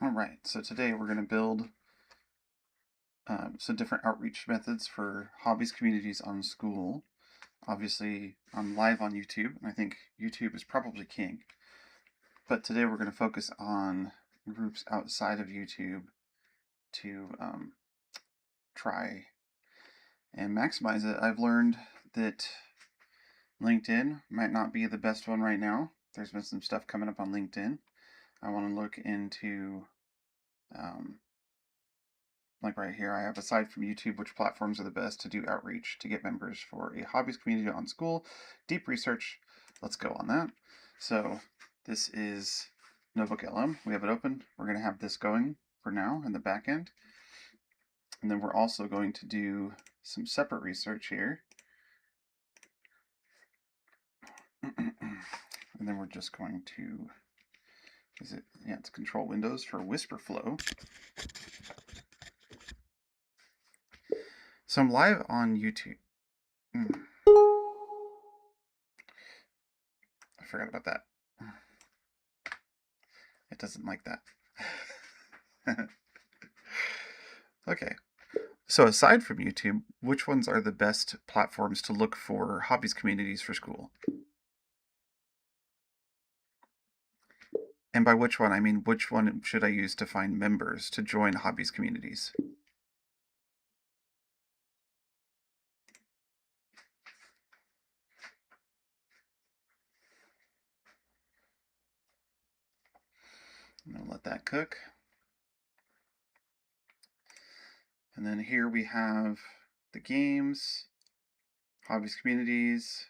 All right, so today we're going to build some different outreach methods for hobbies communities on Skool. Obviously, I'm live on YouTube, and I think YouTube is probably king. But today we're going to focus on groups outside of YouTube to try and maximize it. I've learned that LinkedIn might not be the best one right now. There's been some stuff coming up on LinkedIn. I want to look into like right here, I have aside from YouTube, which platforms are the best to do outreach to get members for a hobbies community on Skool. Deep research. Let's go on that. So this is Notebook LM. We have it open. We're going to have this going for now in the back end. And then we're also going to do some separate research here. And then we're just going to, it's control windows for whisper flow. So I'm live on YouTube. I forgot about that. It doesn't like that. Okay. So aside from YouTube, which ones are the best platforms to look for hobbies communities for Skool? And by which one, I mean which one should I use to find members to join hobbies communities? I'm going to let that cook. And then here we have the games, hobbies communities.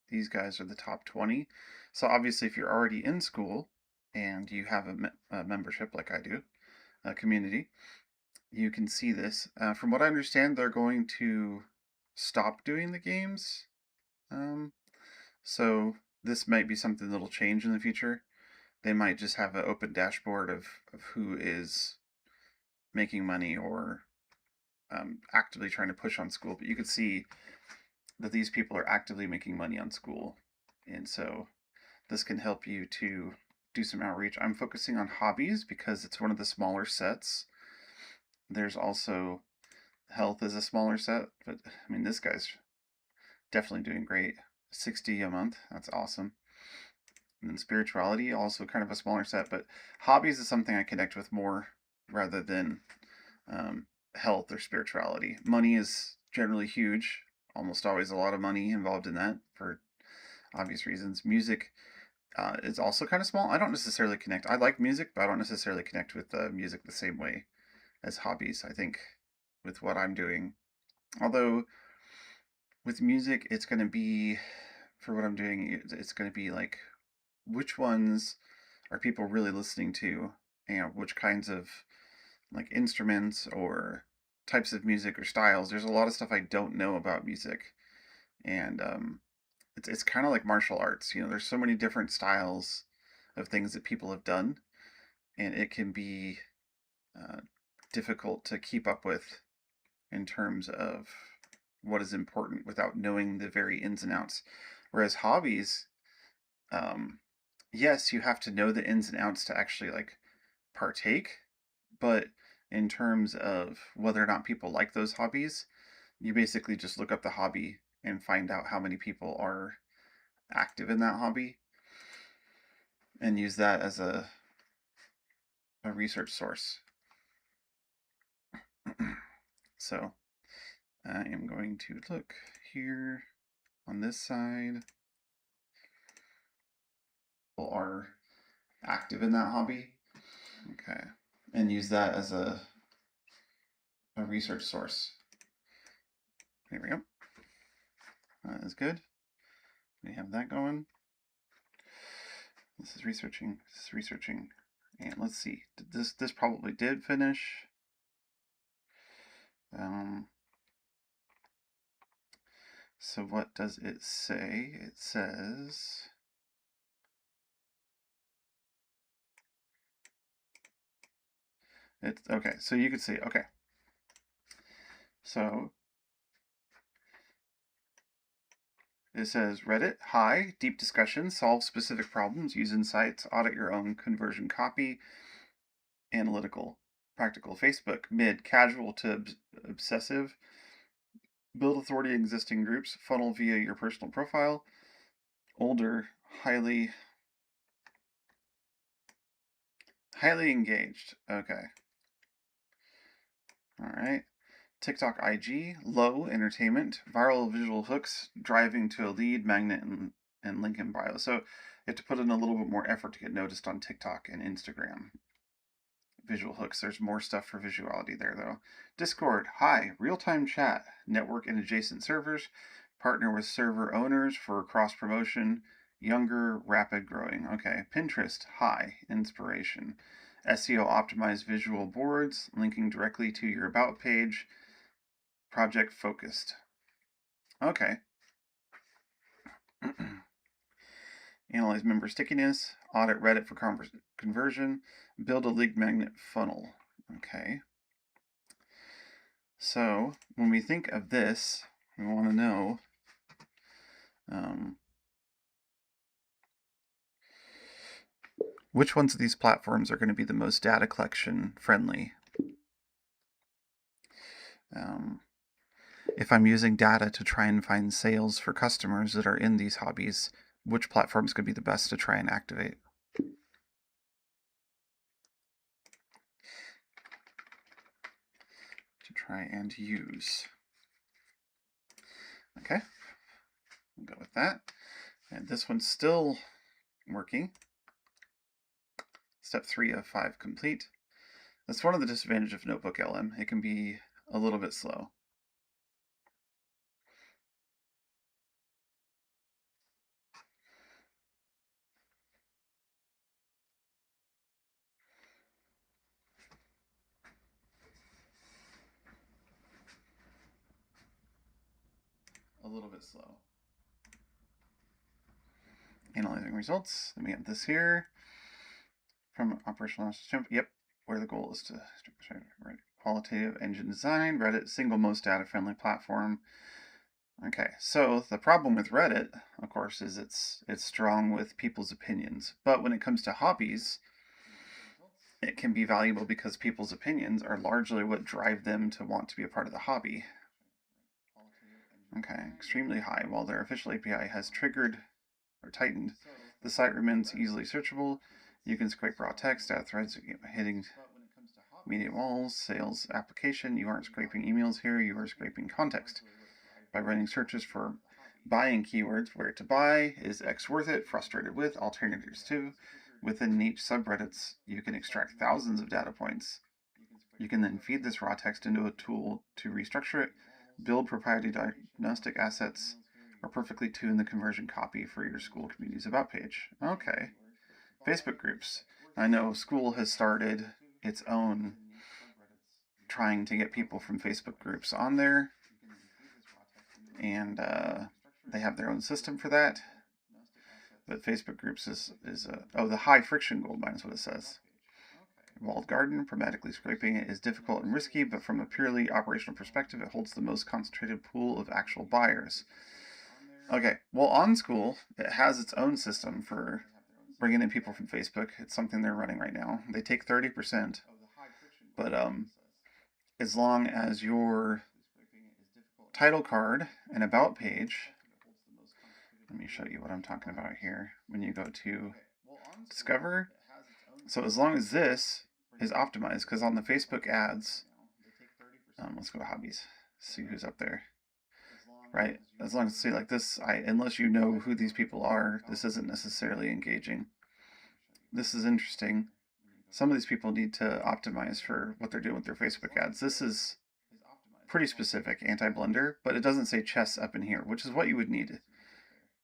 These guys are the top 20. So obviously if you're already in Skool and you have a membership like I do, a community, you can see this. From what I understand, they're going to stop doing the games. So this might be something that'll change in the future. They might just have an open dashboard of who is making money or actively trying to push on Skool. But you can see that these people are actively making money on Skool. And so this can help you to do some outreach. I'm focusing on hobbies because it's one of the smaller sets. There's also health is a smaller set, but I mean, this guy's definitely doing great. 60 a month, that's awesome. And then spirituality, also kind of a smaller set, but hobbies is something I connect with more rather than health or spirituality. Money is generally huge, almost always a lot of money involved in that for obvious reasons. Music is also kind of small. I don't necessarily connect. I like music, but I don't necessarily connect with music the same way as hobbies. I think with what I'm doing, although with music, it's going to be, for what I'm doing, it's going to be like, which ones are people really listening to, and which kinds of like instruments or types of music or styles. There's a lot of stuff I don't know about music, and it's kind of like martial arts. There's so many different styles of things that people have done, and it can be uh, difficult to keep up with in terms of what is important without knowing the very ins and outs. Whereas hobbies, yes, you have to know the ins and outs to actually like partake, but in terms of whether or not people like those hobbies, you basically just look up the hobby and find out how many people are active in that hobby and use that as a research source. So I am going to look here on this side. People are active in that hobby. Okay. And use that as a research source. There we go. That is good. We have that going. This is researching. This is researching. And let's see. This probably did finish. So what does it say? It says it's okay. So you could see. Okay. So it says Reddit, hi, deep discussion, solve specific problems, use insights, audit your own conversion copy, analytical, practical. Facebook, mid, casual to obsessive. Build authority in existing groups, funnel via your personal profile. Older, highly engaged. Okay. All right. TikTok IG, low, entertainment, viral visual hooks, driving to a lead, magnet, and link in bio. So you have to put in a little bit more effort to get noticed on TikTok and Instagram. Visual hooks, there's more stuff for visuality there though. Discord, hi, real-time chat, network and adjacent servers, partner with server owners for cross promotion, younger, rapid growing. Okay. Pinterest, hi, inspiration, SEO optimized visual boards, linking directly to your about page, project focused. Okay. Analyze member stickiness, audit Reddit for conversion, build a lead magnet funnel. Okay. So when we think of this, we want to know which ones of these platforms are going to be the most data collection friendly. If I'm using data to try and find sales for customers that are in these hobbies, which platform is going to be the best to try and activate? To try and use. Okay, we'll go with that. And this one's still working. Step 3 of 5 complete. That's one of the disadvantages of Notebook LM. It can be a little bit slow. A little bit slow. Analyzing results. Let me get this here. From operational analysis, yep, where the goal is to right, qualitative engine design, Reddit, single most data friendly platform. Okay, so the problem with Reddit, of course, is it's strong with people's opinions. But when it comes to hobbies, it can be valuable because people's opinions are largely what drive them to want to be a part of the hobby. Okay, extremely high. While their official API has triggered or tightened, the site remains easily searchable. You can scrape raw text, add threads, hitting media walls, sales application. You aren't scraping emails here, you are scraping context. By running searches for buying keywords, where to buy, is X worth it, frustrated with, alternatives to. Within niche subreddits, you can extract thousands of data points. You can then feed this raw text into a tool to restructure it, build proprietary diagnostic assets, or perfectly tune the conversion copy for your school community's about page. Okay. Facebook groups. I know Skool has started its own trying to get people from Facebook groups on there, and they have their own system for that. But Facebook groups is the high friction gold mine is what it says. Walled garden, pragmatically scraping it is difficult and risky, but from a purely operational perspective, it holds the most concentrated pool of actual buyers. Okay, well, on Skool, it has its own system for bringing in people from Facebook. It's something they're running right now. They take 30%, but as long as your title card and about page, let me show you what I'm talking about here. When you go to Discover, so as long as this is optimized, because on the Facebook ads, let's go to hobbies, see who's up there. Right, as long as, see, like this, unless you know who these people are, this isn't necessarily engaging. This is interesting. Some of these people need to optimize for what they're doing with their Facebook ads. This is pretty specific, anti-blender, but it doesn't say chess up in here, which is what you would need.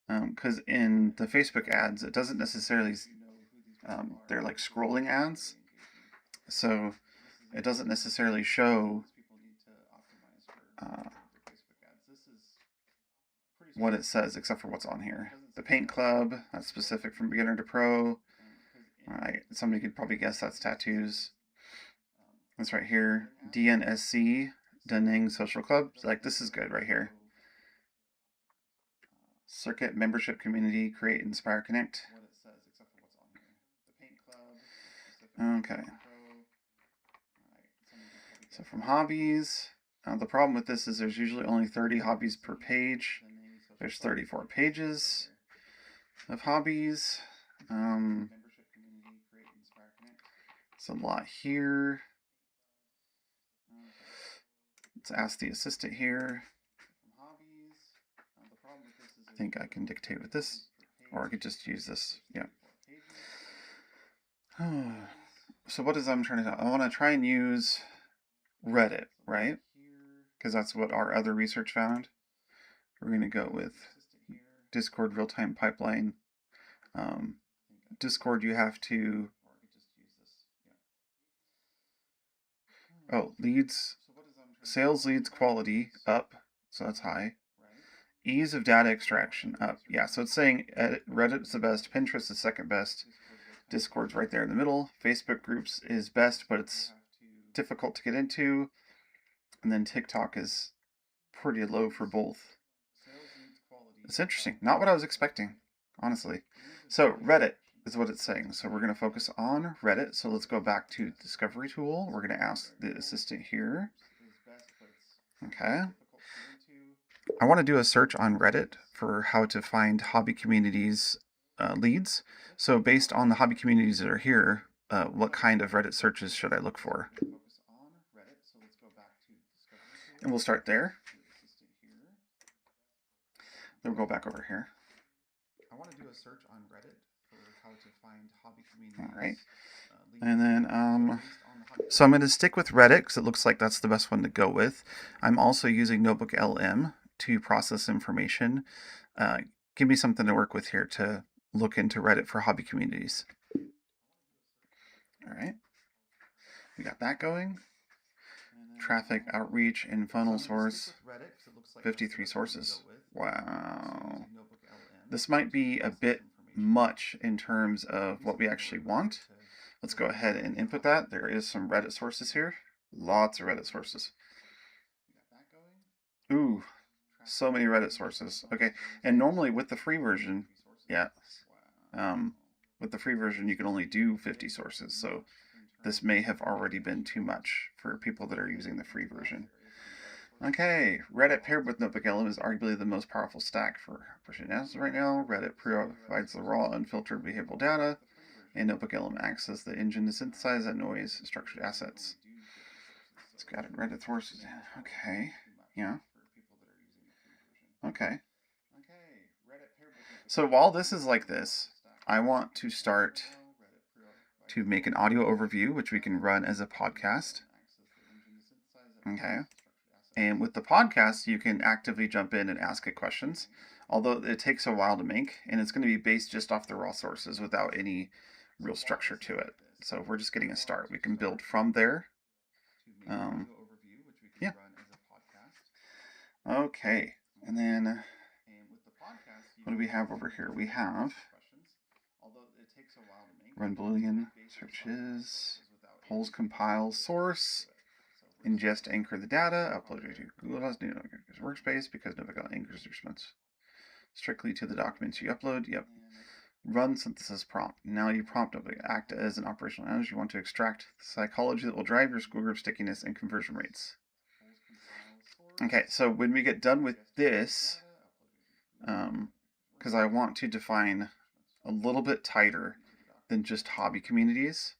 Because in the Facebook ads, it doesn't necessarily, they're like scrolling ads, so it doesn't necessarily show what it says except for what's on here. The Paint Club, that's specific from beginner to pro. Alright, somebody could probably guess that's tattoos. That's right here. DNSC, Da Nang Social Club. Like, this is good right here. Circuit, membership, community, create, inspire, connect. Okay. So from hobbies, the problem with this is there's usually only 30 hobbies per page. There's 34 pages of hobbies. It's a lot here. Let's ask the assistant here. I think I can dictate with this, or I could just use this. Yeah. So what is I'm trying to do? I want to try and use Reddit, right? Because that's what our other research found. We're going to go with Discord real-time pipeline. Discord, you have to... Oh, leads, sales leads quality up, so that's high. Ease of data extraction up. Yeah, so it's saying Reddit's the best, Pinterest is second best, Discord's right there in the middle, Facebook groups is best, but it's difficult to get into, and then TikTok is pretty low for both. It's interesting. Not what I was expecting, honestly. So Reddit is what it's saying. So we're going to focus on Reddit. So let's go back to Discovery Tool. We're going to ask the assistant here. Okay. I want to do a search on Reddit for how to find hobby communities leads. So based on the hobby communities that are here, what kind of Reddit searches should I look for? And we'll start there. Then we'll go back over here. I want to do a search on Reddit for how to find hobby communities. All right. And then, so I'm going to stick with Reddit because it looks like that's the best one to go with. I'm also using Notebook LM to process information. Give me something to work with here to look into Reddit for hobby communities. All right. We got that going. Traffic, outreach, and funnel source. 53 sources. Wow. This might be a bit much in terms of what we actually want. Let's go ahead and input that. There is some Reddit sources here. Lots of Reddit sources. Ooh, so many Reddit sources. Okay, and normally with the free version, yeah, with the free version you can only do 50 sources, so this may have already been too much for people that are using the free version. Okay, Reddit paired with Notebook LM is arguably the most powerful stack for pushing analysis right now. Reddit provides the raw, unfiltered behavioral data, and Notebook LM acts as the engine to synthesize that noise structured assets. Scattered Reddit sources. Okay, yeah. Okay. So while this is like this, I want to start to make an audio overview, which we can run as a podcast. Okay. And with the podcast, you can actively jump in and ask it questions, although it takes a while to make, and it's going to be based just off the raw sources without any real structure to it. So we're just getting a start. We can build from there. Yeah. Okay. And then what do we have over here? We have run Boolean searches, polls, compile, source, ingest, anchor the data, upload it to Google Workspace because Notebook anchors the response strictly to the documents you upload. Yep. Run synthesis prompt. Now you prompt act as an operational manager. You want to extract the psychology that will drive your school group stickiness and conversion rates. Okay, so when we get done with this, because I want to define a little bit tighter than just hobby communities.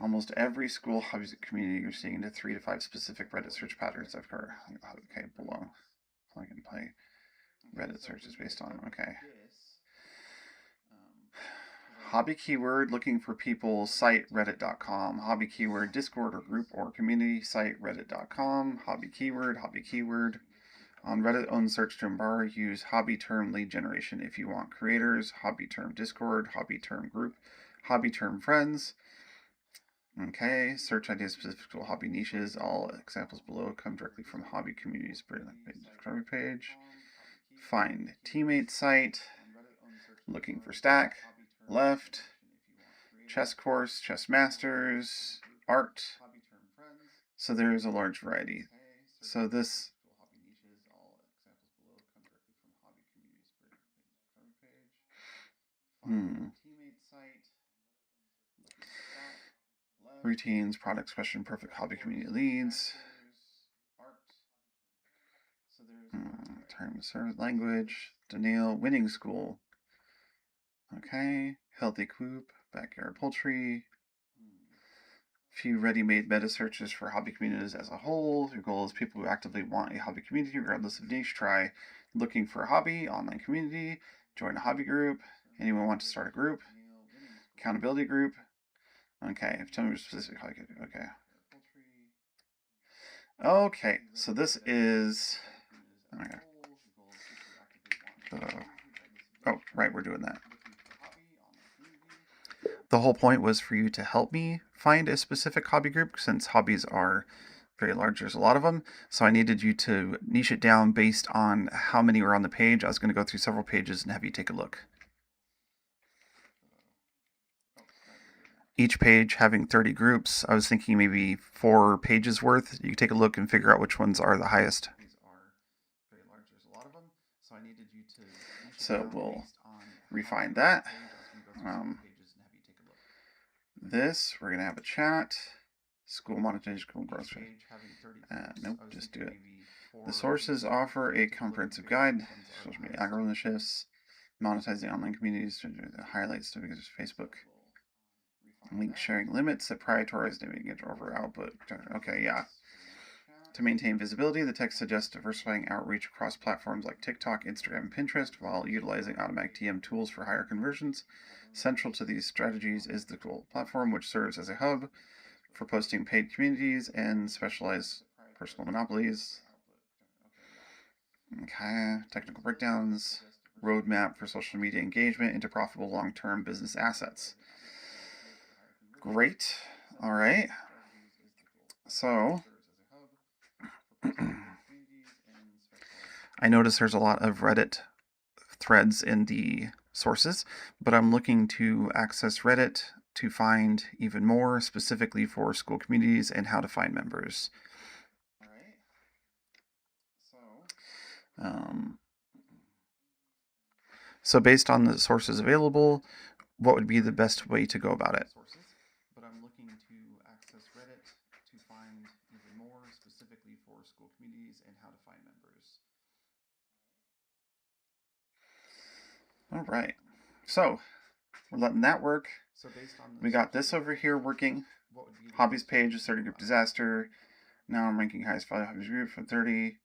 Almost every school hobbies community you're seeing into 3 to 5 specific Reddit search patterns I've heard. Okay, below. Plug and play. Reddit searches based on, okay. Hobby keyword looking for people site reddit.com. Hobby keyword Discord or group or community site reddit.com. Hobby keyword. On Reddit own search term bar, use hobby term lead generation if you want creators, hobby term Discord, hobby term group, hobby term friends. Okay, search ideas specific to hobby niches. All examples below come directly from hobby communities discovery page. Find teammate site. Looking for stack. Left. Chess course, chess masters, art. So there's a large variety. So this. routines, products, question, perfect hobby community leads. Term service language, Daniel, winning school. Okay, healthy coop, backyard poultry. Few ready-made meta searches for hobby communities as a whole. Your goal is people who actively want a hobby community, regardless of niche. Try looking for a hobby, online community, join a hobby group. Anyone want to start a group? Accountability group. Okay, tell me specific hobby. Okay. Okay, so this is. Okay. Oh, right, we're doing that. The whole point was for you to help me find a specific hobby group, since hobbies are very large. There's a lot of them. So I needed you to niche it down based on how many were on the page. I was going to go through several pages and have you take a look. Each page having 30 groups. I was thinking maybe 4 pages worth. You can take a look and figure out which ones are the highest. So we'll refine that. This, we're going to have a chat. School monetization, school growth. Nope, just do it. The sources offer a comprehensive guide. Social media algorithm shifts. Monetizing online communities. Highlights to Facebook. Link sharing limits that prioritize naming over output. Okay, yeah. To maintain visibility, the text suggests diversifying outreach across platforms like TikTok, Instagram, and Pinterest while utilizing automatic TM tools for higher conversions. Central to these strategies is the Skool platform, which serves as a hub for posting paid communities and specialized personal monopolies. Okay, technical breakdowns, roadmap for social media engagement into profitable long-term business assets. Great. All right. So I notice there's a lot of Reddit threads in the sources, but I'm looking to access Reddit to find even more specifically for school communities and how to find members. So based on the sources available, what would be the best way to go about it? But I'm looking to access Reddit to find even more specifically for school communities and how to find members. All right. So we're letting that work. We got this over here working. Hobbies page is 30 group disaster. Now I'm ranking highest value hobbies group from 30.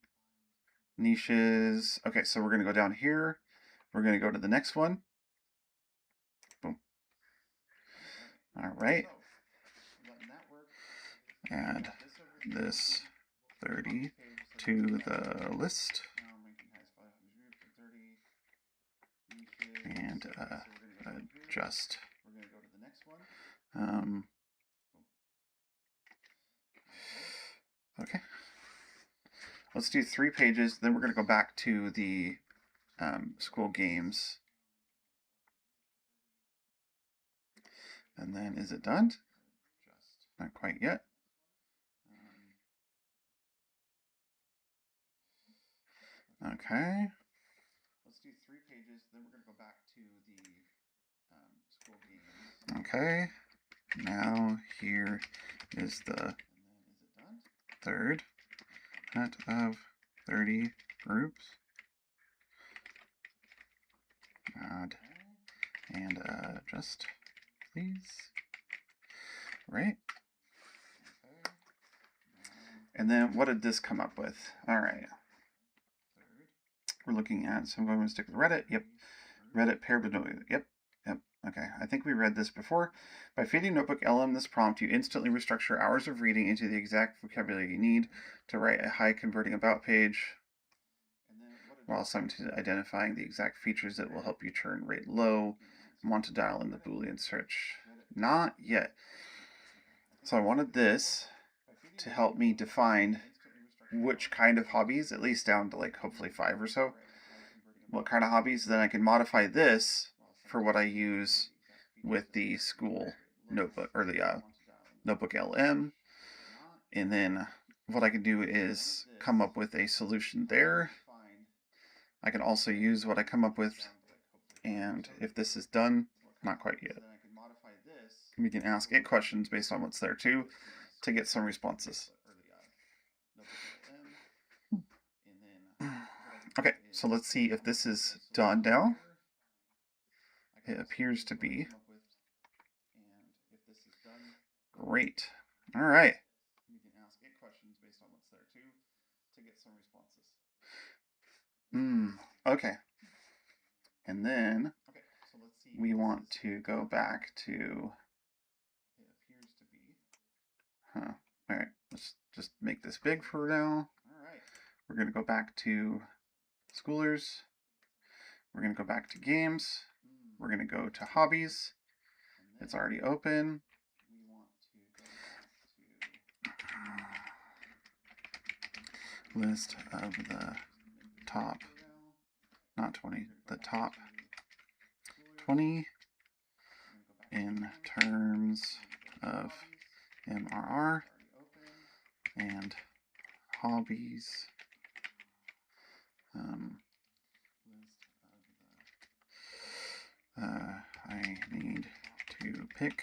Niches. Okay, so we're going to go down here. We're going to go to the next one. Boom. All right. Add this 30 to the list. And adjust. Okay. Let's do 3 pages. Then we're going to go back to the school games. And then is it done? Not quite yet. Okay. Let's do 3 pages. Then we're going to go back to the school games. Okay. Now here is the third set of 30 groups. Add and adjust, please. Right. And then what did this come up with? All right. We're looking at, so I'm going to stick with Reddit. Yep. Reddit paired with Notebook. Yep. Okay, I think we read this before. By feeding Notebook LM this prompt, you instantly restructure hours of reading into the exact vocabulary you need to write a high converting about page, while simultaneously identifying the exact features that will help you churn rate low and want to dial in the Boolean search. Not yet. So I wanted this to help me define which kind of hobbies, at least down to like hopefully 5 or so. What kind of hobbies, then I can modify this for what I use with the Skool notebook, or the Notebook LM. And then what I can do is come up with a solution there. I can also use what I come up with, and if this is done, not quite yet. We can ask it questions based on what's there too to get some responses. Okay, so let's see if this is done now. It appears to be. Great. All right. We can ask it questions based on what's there too to get some responses. Okay. And then we want to go back to. All right. Let's just make this big for now. We're going to go back to schoolers. We're going to go back to games. We're going to go to hobbies. It's already open. List of the top, not 20, the top 20 in terms of MRR and hobbies. I need to pick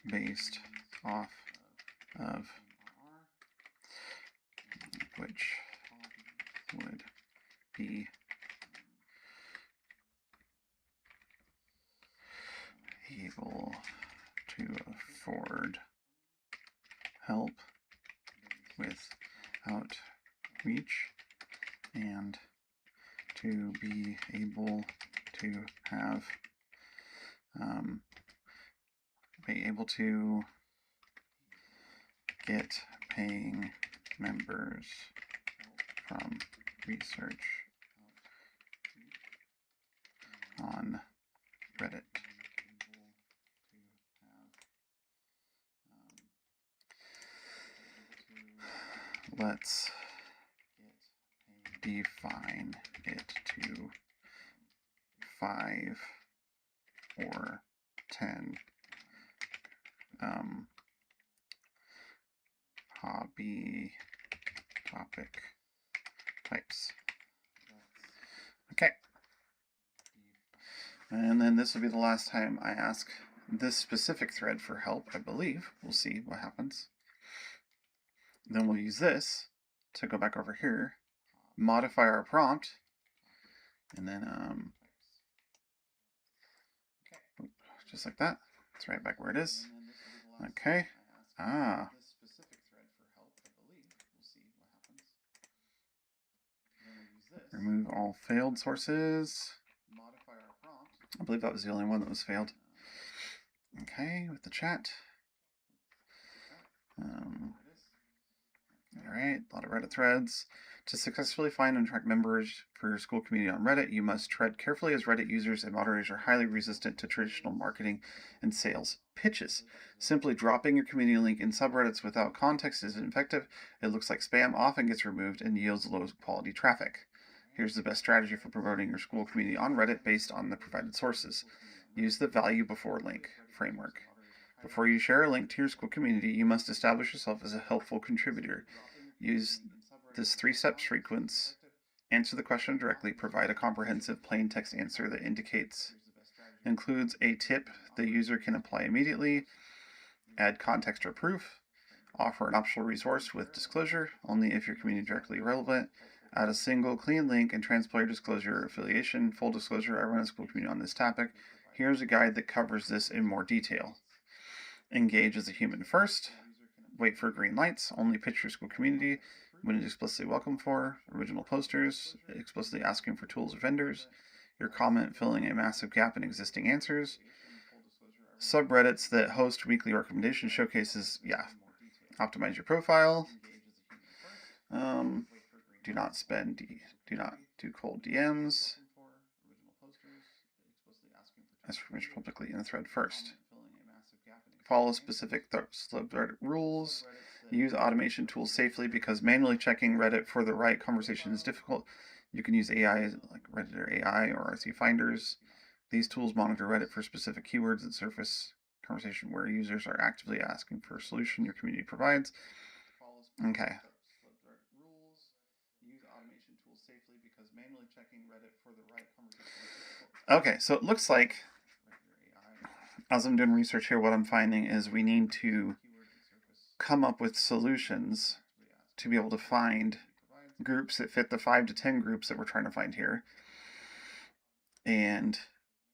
based off of which would be able to afford help with outreach and to be able to have get paying members from research on Reddit. Let's define it to 5 or 10 hobby topic types. Okay. And then this will be the last time I ask this specific thread for help, I believe. We'll see what happens. Then we'll use this to go back over here, modify our prompt, and then just like that. It's right back where it is. Okay. Remove all failed sources. I believe that was the only one that was failed. Okay, with the chat. Alright, a lot of Reddit threads. To successfully find and attract members for your school community on Reddit, you must tread carefully as Reddit users and moderators are highly resistant to traditional marketing and sales pitches. Simply dropping your community link in subreddits without context isn't effective. It looks like spam, often gets removed, and yields low quality traffic. Here's the best strategy for promoting your school community on Reddit based on the provided sources. Use the value before link framework. Before you share a link to your school community, you must establish yourself as a helpful contributor. Use this 3-step sequence. Answer the question directly. Provide a comprehensive plain text answer that includes a tip the user can apply immediately. Add context or proof. Offer an optional resource with disclosure, only if your community is directly relevant. Add a single clean link and transport disclosure affiliation. Full disclosure, I run a school community on this topic. Here's a guide that covers this in more detail. Engage as a human first. Wait for green lights. Only pitch your school community when it's explicitly welcome for. Original posters, explicitly asking for tools or vendors. Your comment filling a massive gap in existing answers. Subreddits that host weekly recommendation showcases, optimize your profile. Do not do cold DMs. Ask for permission publicly in the thread first. Follow specific subreddit rules. Use automation tools safely because manually checking Reddit for the right conversation is difficult. You can use AI like Reddit AI or RC finders. These tools monitor Reddit for specific keywords that surface conversation where users are actively asking for a solution your community provides. Okay. Okay, so it looks like as I'm doing research here, what I'm finding is we need to come up with solutions to be able to find groups that fit the 5 to 10 groups that we're trying to find here, and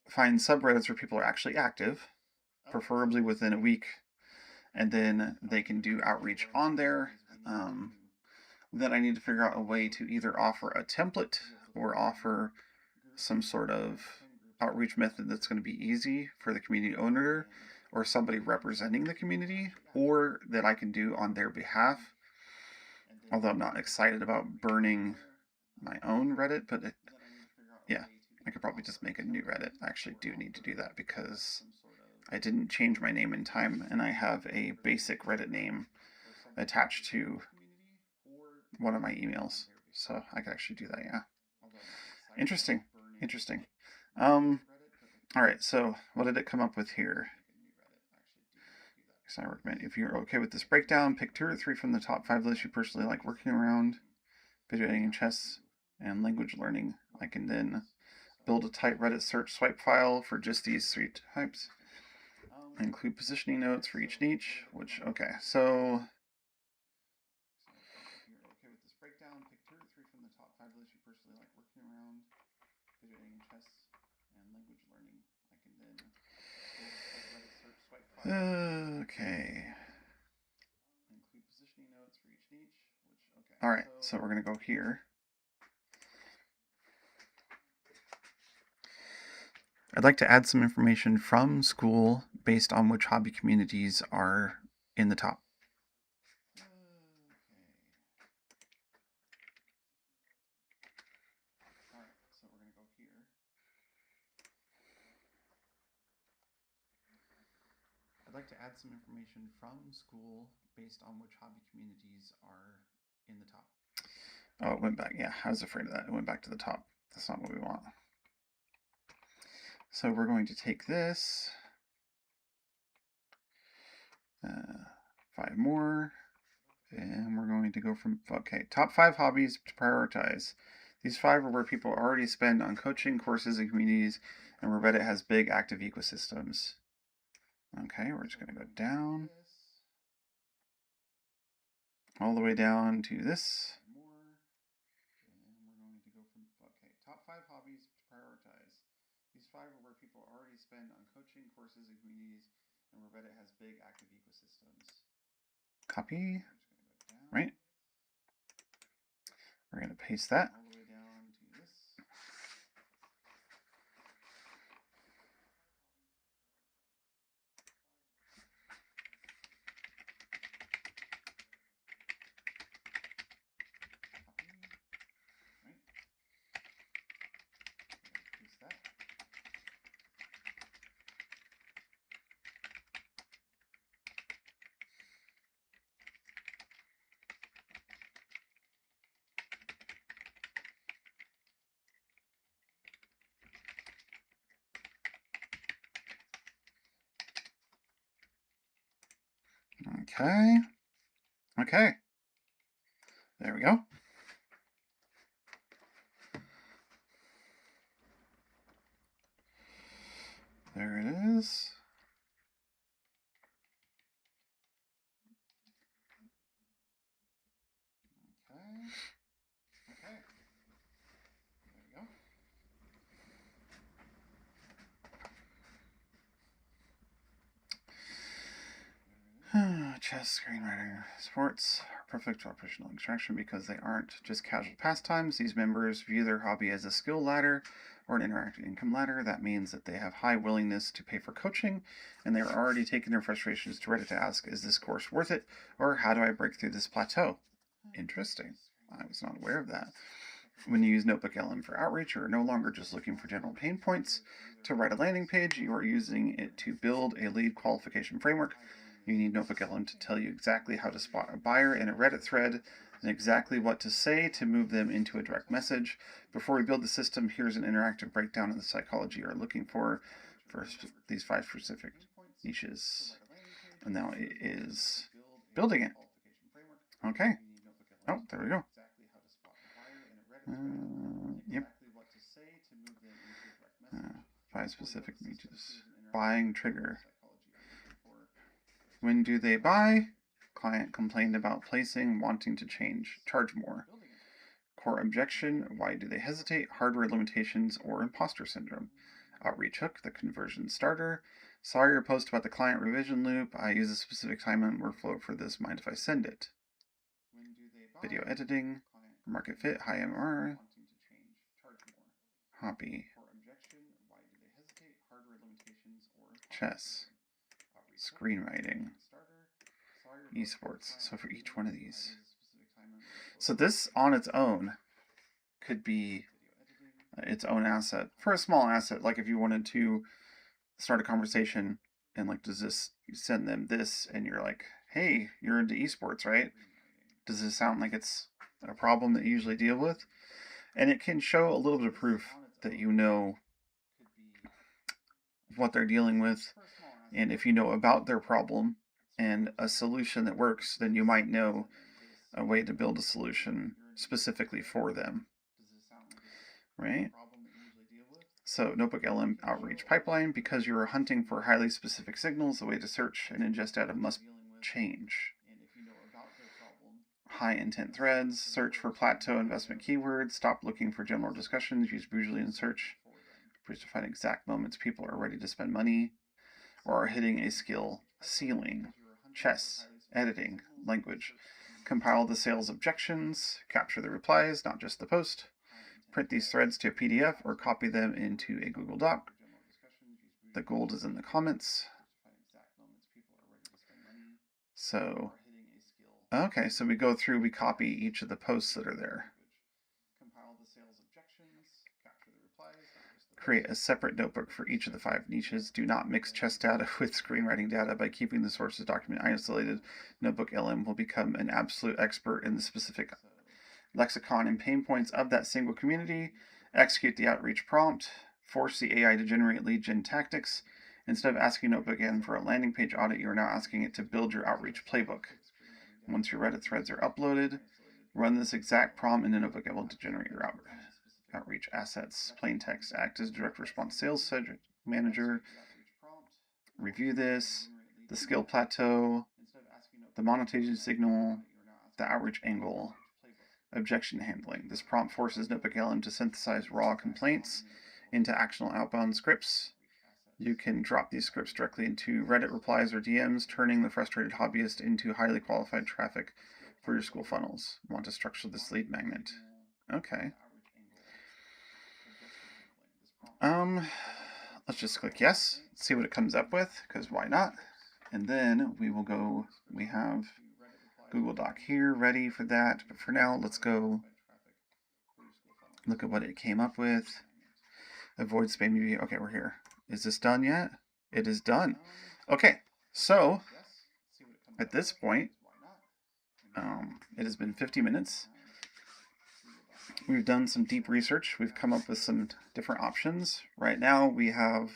find subreddits where people are actually active, preferably within a week, and then they can do outreach on there. Then I need to figure out a way to either offer a template or offer some sort of outreach method that's going to be easy for the community owner or somebody representing the community, or that I can do on their behalf. Although I'm not excited about burning my own Reddit, but yeah, I could probably just make a new Reddit. I actually do need to do that because I didn't change my name in time, and I have a basic Reddit name attached to one of my emails, so I could actually do that. Yeah, interesting. All right, so what did it come up with here? So I recommend, if you're okay with this breakdown, pick 2 or 3 from the top 5 lists you personally like working around: video editing, chess, and language learning. I can then build a tight Reddit search swipe file for just these 3 types. Include positioning notes for each niche, which, okay, so if you're okay with this breakdown, pick 2 or 3 from the top 5 lists you personally like working around: video editing, chess, and language learning. I can then build a tight Reddit search swipe file. Okay. Include positioning notes for each niche, which, okay. All right, so we're going to go here. I'd like to add some information from Skool based on which hobby communities are in the top. All right, so we're going to go here. I'd like to add some information from Skool based on which hobby communities are in the top. Oh, it went back. Yeah, I was afraid of that. It went back to the top. That's not what we want. So we're going to take this, 5 more, and we're going to go from, okay, top 5 hobbies to prioritize. These 5 are where people already spend on coaching, courses, and communities, and where Reddit has big active ecosystems. Okay, we're just going to go down, all the way down to this. Top 5 hobbies to prioritize. These 5 are where people already spend on coaching, courses, and communities, and where Reddit has big active ecosystems. Copy. Right. We're going to paste that. All the way down to this. Okay. Okay. There we go. There it is. Okay. Okay. There we go. Chess, screenwriting, sports are perfect for professional instruction because they aren't just casual pastimes. These members view their hobby as a skill ladder or an interactive income ladder. That means that they have high willingness to pay for coaching, and they're already taking their frustrations to Reddit to ask, is this course worth it, or how do I break through this plateau? Interesting. I was not aware of that. When you use Notebook LM for outreach, you are no longer just looking for general pain points to write a landing page. You are using it to build a lead qualification framework. You need Notebook LM to tell you exactly how to spot a buyer in a Reddit thread and exactly what to say to move them into a direct message. Before we build the system, here's an interactive breakdown of the psychology you're looking for these 5 specific niches. And now it is building it. Okay. Oh, there we go. Yep. 5 specific niches. Buying trigger. When do they buy? Client complained about placing, wanting to charge more. Core objection, why do they hesitate? Hardware limitations or imposter syndrome. Outreach hook, the conversion starter. Saw your post about the client revision loop. I use a specific time and workflow for this. Mind if I send it? Video editing. Market fit, high MR. Hobby. Chess. Screenwriting. Esports. So for each one of these. So this on its own could be its own asset. For a small asset, like if you wanted to start a conversation and like, does this, you send them this and you're like, hey, you're into esports, right? Does this sound like it's a problem that you usually deal with? And it can show a little bit of proof that you know what they're dealing with. And if you know about their problem and a solution that works, then you might know a way to build a solution specifically for them, right? So Notebook LM outreach pipeline, because you are hunting for highly specific signals, the way to search and ingest data must change. High intent threads, search for plateau investment keywords, stop looking for general discussions, use Boolean search to find exact moments people are ready to spend money or are hitting a skill ceiling. Chess, editing, language. Compile the sales objections, capture the replies, not just the post. Print these threads to a PDF or copy them into a Google Doc. The gold is in the comments. So, okay, so we go through, we copy each of the posts that are there. Create a separate notebook for each of the 5 niches. Do not mix chess data with screenwriting data. By keeping the sources document isolated, Notebook LM will become an absolute expert in the specific lexicon and pain points of that single community. Execute the outreach prompt. Force the AI to generate lead gen tactics. Instead of asking Notebook LM for a landing page audit, you are now asking it to build your outreach playbook. Once your Reddit threads are uploaded, run this exact prompt in the Notebook LM to generate your outreach assets. Plain text. Act as direct response sales subject manager. Review this. The skill plateau. The monetization signal. The outreach angle. Objection handling. This prompt forces Notebook LM to synthesize raw complaints into actionable outbound scripts. You can drop these scripts directly into Reddit replies or DMs, turning the frustrated hobbyist into highly qualified traffic for your school funnels. Want to structure this lead magnet. Okay. Let's just click yes, see what it comes up with, because why not? And then we will go, we have Google Doc here ready for that, but for now, let's go look at what it came up with. Avoid spam UV. Okay, we're here. Is this done yet? It is done. Okay, so at this point, it has been 50 minutes. We've done some deep research. We've come up with some different options. Right now we have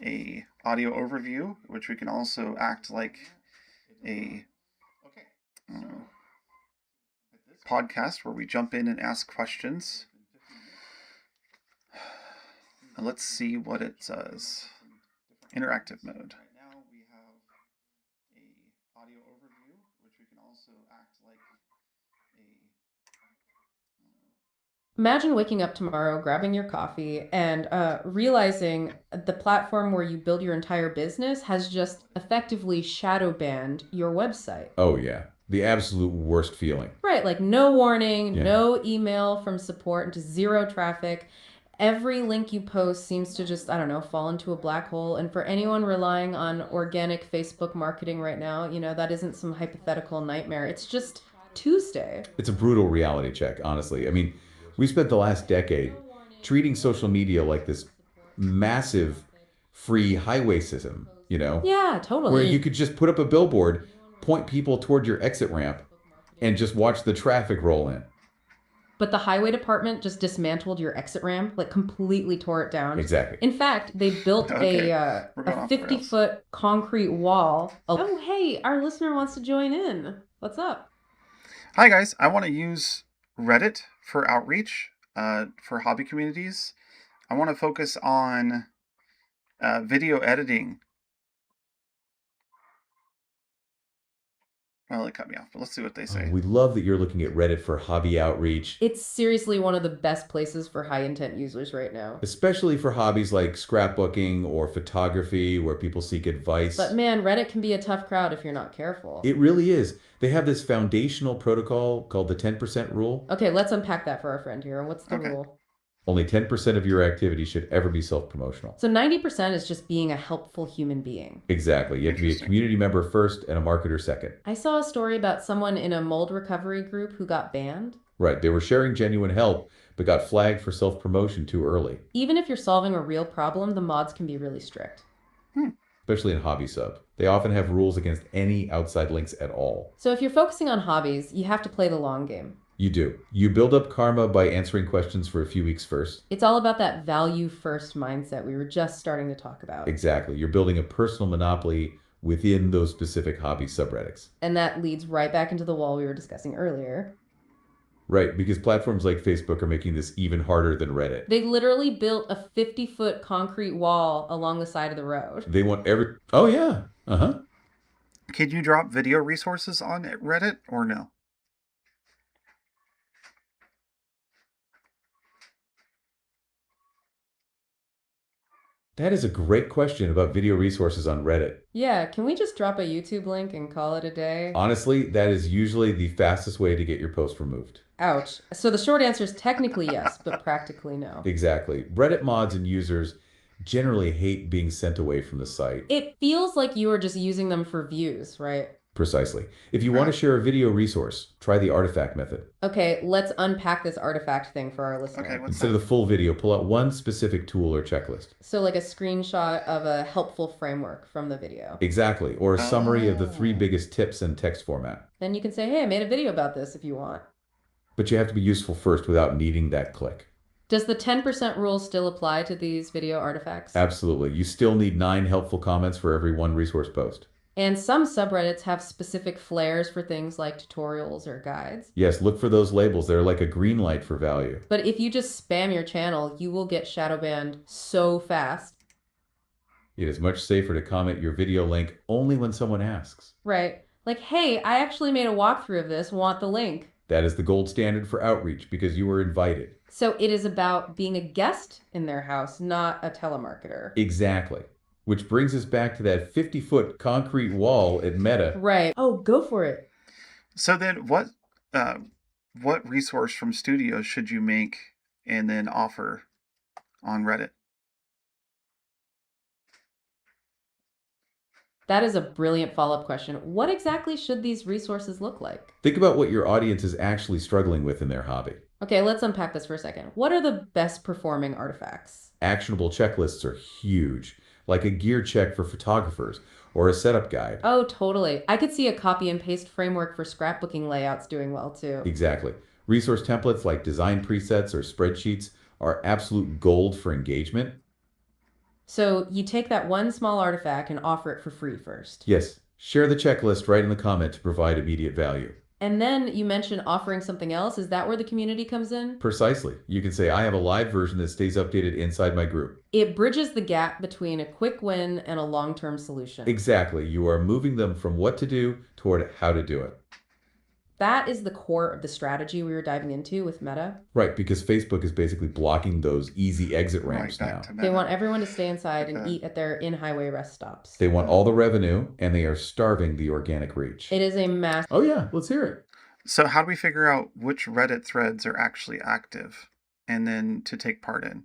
a audio overview, which we can also act like a podcast where we jump in and ask questions. Let's see what it says. Interactive mode. Imagine waking up tomorrow, grabbing your coffee, and realizing the platform where you build your entire business has just effectively shadow banned your website. Oh yeah, the absolute worst feeling. Right, like no warning, Yeah. no email from support, and just zero traffic. Every link you post seems to just, I don't know, fall into a black hole. And for anyone relying on organic Facebook marketing right now, that isn't some hypothetical nightmare. It's just Tuesday. It's a brutal reality check, honestly. I mean, we spent the last decade treating social media like this massive free highway system, Yeah, where you totally. could just put up a billboard, point people toward your exit ramp, and just watch the traffic roll in. But the highway department just dismantled your exit ramp, like completely tore it down. Exactly. In fact, they built Okay, we're a going off the 50 rails. foot concrete wall. Oh, hey, our listener wants to join in. What's up? Hi guys, I want to use Reddit for outreach for hobby communities. I want to focus on Video editing. Well, it cut me off, but let's see what they Oh, say. we love that you're looking at Reddit for hobby outreach, It's seriously one of the best places for high intent users right now. especially for hobbies like scrapbooking or photography where people seek advice. But man, Reddit can be a tough crowd if you're not careful. It really is. They have this foundational protocol called the 10% rule. Okay, let's unpack that for our friend here. What's the Okay. rule? Only 10% of your activity should ever be self-promotional. So 90% is just being a helpful human being. Exactly. You have to be a Interesting. community member first and a marketer second. I saw a story about someone in a mold recovery group who got banned. Right. They were sharing genuine help, but got flagged for self-promotion too early, Even if you're solving a real problem, the mods can be really strict. especially in Hobby Sub. They often have rules against any outside links at all. So if you're focusing on hobbies, you have to play the long game. You do. You build up karma by answering questions for a few weeks first. It's all about that value first mindset we were just starting to talk about. Exactly. You're building a personal monopoly within those specific hobby subreddits. And that leads right back into the wall we were discussing earlier. Right, because platforms like Facebook are making this even harder than Reddit. They literally built a 50-foot concrete wall along the side of the road. They want every. Oh, yeah. Uh huh. Can you drop video resources on Reddit or no? That is a great question about video resources on Reddit. Yeah, can we just drop a YouTube link and call it a day? Honestly, that is usually the fastest way to get your post removed. Ouch. So the short answer is technically yes, but practically no. Exactly. Reddit mods and users generally hate being sent away from the site. It feels like you are just using them for views, right? Precisely. If you want to share a video resource, try the artifact method. Okay, let's unpack this artifact thing for our listener. Okay, what's Instead that? of the full video, pull out one specific tool or checklist. So like a screenshot of a helpful framework from the video. Exactly. Or a summary of the 3 Oh. biggest tips in text format. Then you can say, hey, I made a video about this if you want. But you have to be useful first without needing that click. Does the 10% rule still apply to these video artifacts? Absolutely. You still need 9 helpful comments for every 1 resource post. And some subreddits have specific flares for things like tutorials or guides. Yes, look for those labels. They're like a green light for value. But if you just spam your channel, you will get shadow banned so fast. It is much safer to comment your video link only when someone asks. Right. Like, hey, I actually made a walkthrough of this, want the link. That is the gold standard for outreach because you were invited. So it is about being a guest in their house, not a telemarketer. Exactly. Which brings us back to that 50-foot concrete wall at Meta. Right. Oh, go for it. So then, what resource from studios should you make and then offer on Reddit? That is a brilliant follow-up question. What exactly should these resources look like? Think about what your audience is actually struggling with in their hobby. Okay, let's unpack this for a second. What are the best performing artifacts? Actionable checklists are huge, like a gear check for photographers or a setup guide. Oh, totally. I could see a copy and paste framework for scrapbooking layouts doing well too. Exactly. Resource templates like design presets or spreadsheets are absolute gold for engagement. So you take that one small artifact and offer it for free first. Yes, share the checklist right in the comment to provide immediate value. And then you mentioned offering something else. Is that where the community comes in? Precisely. You can say, I have a live version that stays updated inside my group. It bridges the gap between a quick win and a long-term solution. Exactly. You are moving them from what to do toward how to do it. That is the core of the strategy we were diving into with Meta. Right, because Facebook is basically blocking those easy exit ramps Right, now. back to They Meta. want everyone to stay inside and Okay. eat at their in-highway rest stops. They want all the revenue, and they are starving the organic reach. It is a mass. Oh yeah, let's hear it. So how do we figure out which Reddit threads are actually active and then to take part in?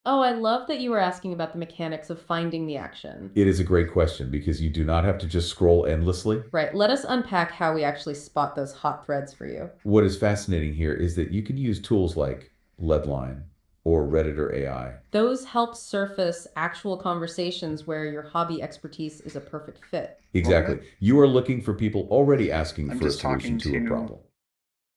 Oh, I love that you were asking about the mechanics of finding the action. It is a great question because you do not have to just scroll endlessly. Right, let us unpack how we actually spot those hot threads for you. What is fascinating here is that you can use tools like Leadline or Reddit or AI. Those help surface actual conversations where your hobby expertise is a perfect fit. Exactly. You are looking for people already asking I'm for a just solution talking to a to- problem.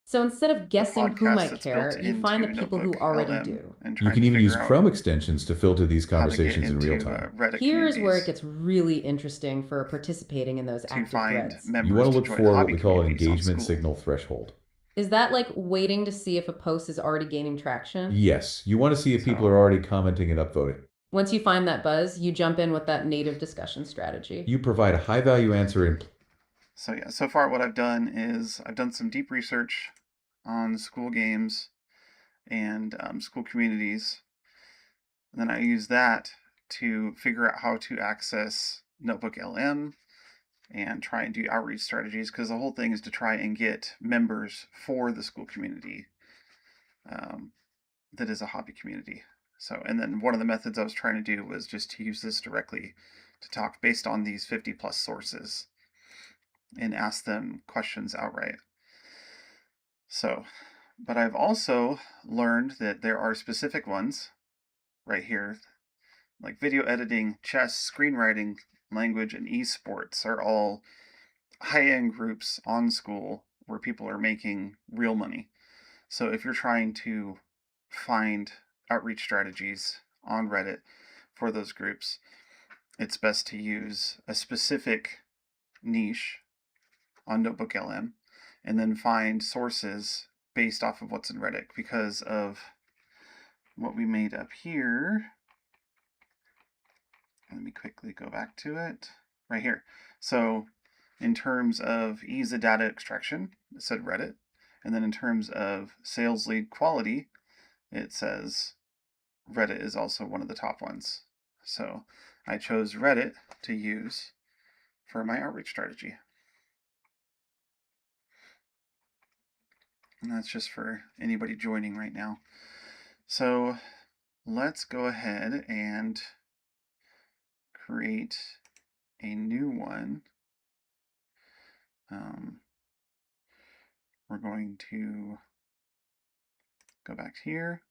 So instead of guessing who podcast might that's built care, you find the into people who Notebook already LM do. and You trying can to even use figure out Chrome extensions to filter these how to get conversations in real into time. Reddit Here's where it communities gets really interesting for participating in those to active find threads. You members want to to look join for what hobby we call an communities on engagement Skool. signal threshold. Is that like waiting to see if a post is already gaining traction? Yes, you want to see if people So- are already commenting and upvoting. Once you find that buzz, you jump in with that native discussion strategy. You provide a high-value answer in So yeah, so far what I've done is I've done some deep research on Skool games and Skool communities. And then I use that to figure out how to access Notebook LM and try and do outreach strategies, because the whole thing is to try and get members for the Skool community that is a hobby community. So, and then one of the methods I was trying to do was just to use this directly to talk based on these 50 plus sources and ask them questions outright. So, but I've also learned that there are specific ones right here, like video editing, chess, screenwriting, language, and esports are all high-end groups on Skool where people are making real money. So if you're trying to find outreach strategies on Reddit for those groups, it's best to use a specific niche on Notebook LM and then find sources based off of what's in Reddit, because of what we made up here. Let me quickly go back to it right here. So in terms of ease of data extraction, it said Reddit. And then in terms of sales lead quality, it says Reddit is also one of the top ones. So I chose Reddit to use for my outreach strategy. And that's just for anybody joining right now. So let's go ahead and create a new one. We're going to go back here,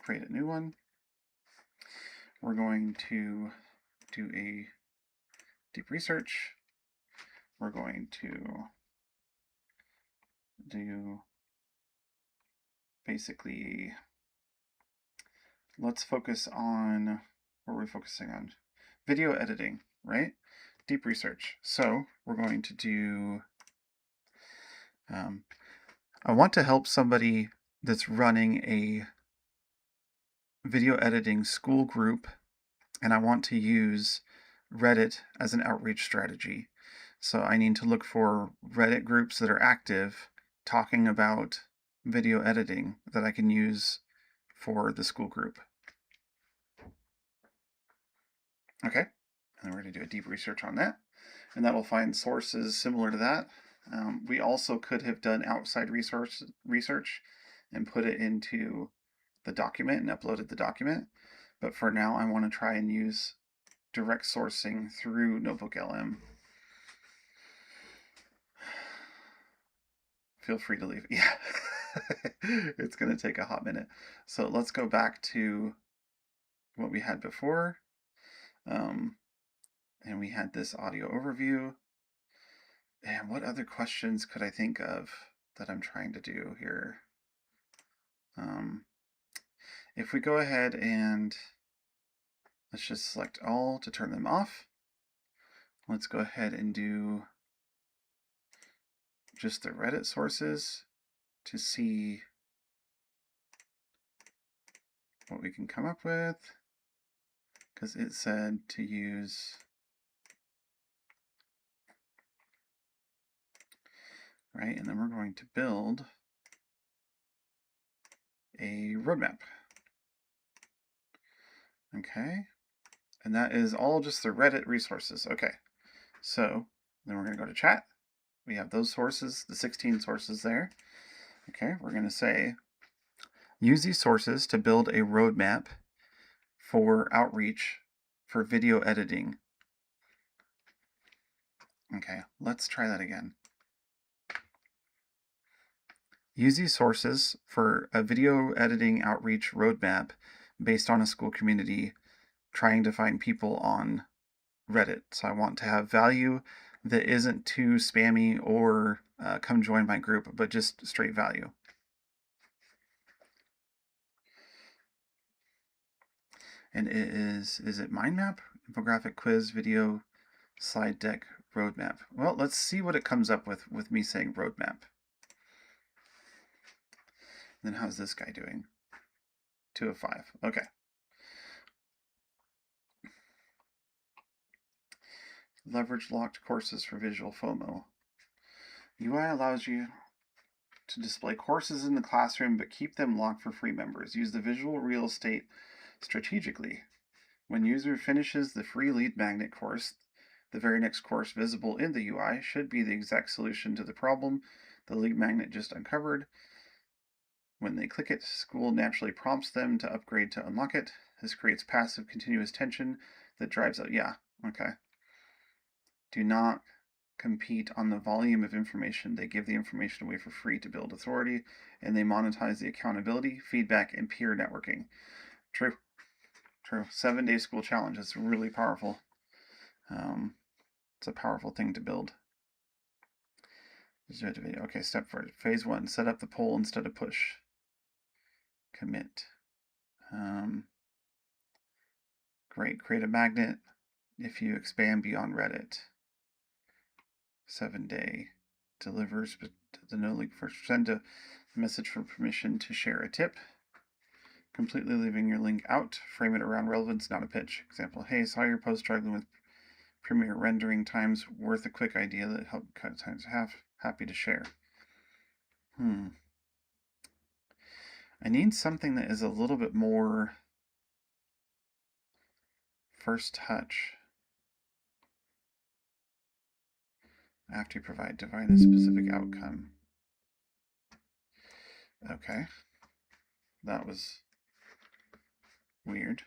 create a new one. We're going to do a deep research. We're going to do basically, let's focus on, what are we focusing on? Video editing, right? Deep research. So we're going to do, I want to help somebody that's running a video editing school group, and I want to use Reddit as an outreach strategy. So I need to look for Reddit groups that are active talking about video editing that I can use for the school group. Okay, and we're going to do a deep research on that, and that'll find sources similar to that. We also could have done outside research and put it into the document and uploaded the document, but for now I want to try and use direct sourcing through Notebook LM. Feel free to leave. Yeah, it's going to take a hot minute. So let's go back to what we had before. And we had this audio overview. And what other questions could I think of that I'm trying to do here? If we go ahead and let's just select all to turn them off. Let's go ahead and do just the Reddit sources to see what we can come up with, because it said to use, right? And then we're going to build a roadmap. Okay. And that is all just the Reddit resources. Okay. So then we're going to go to chat. We have those sources, the 16 sources there. Okay. We're going to say, use these sources to build a roadmap for outreach for video editing. Okay. Let's try that again. Use these sources for a video editing outreach roadmap based on a school community trying to find people on Reddit. So I want to have value that isn't too spammy or come join my group, but just straight value. And it is it mind map, infographic, quiz, video, slide deck, roadmap? Well, let's see what it comes up with me saying roadmap. Then how's this guy doing? 2 of 5. Okay. Leverage locked courses for visual FOMO. UI allows you to display courses in the classroom, but keep them locked for free members. Use the visual real estate strategically. When user finishes the free lead magnet course, the very next course visible in the UI should be the exact solution to the problem the lead magnet just uncovered. When they click it, Skool naturally prompts them to upgrade to unlock it. This creates passive continuous tension that drives out. Yeah, okay. Do not compete on the volume of information. They give the information away for free to build authority, and they monetize the accountability, feedback, and peer networking. True. 7-day school challenge. It's really powerful. It's a powerful thing to build. Okay, step 4. Phase 1. Set up the poll instead of push. Commit. Great. Create a magnet if you expand beyond Reddit. 7-day. Delivers the no link first. Send a message for permission to share a tip. Completely leaving your link out. Frame it around relevance, not a pitch. Example, hey, saw your post struggling with Premiere rendering times. Worth a quick idea that helped cut times half. Happy to share. I need something that is a little bit more first touch. After you provide a specific outcome. Okay. That was weird.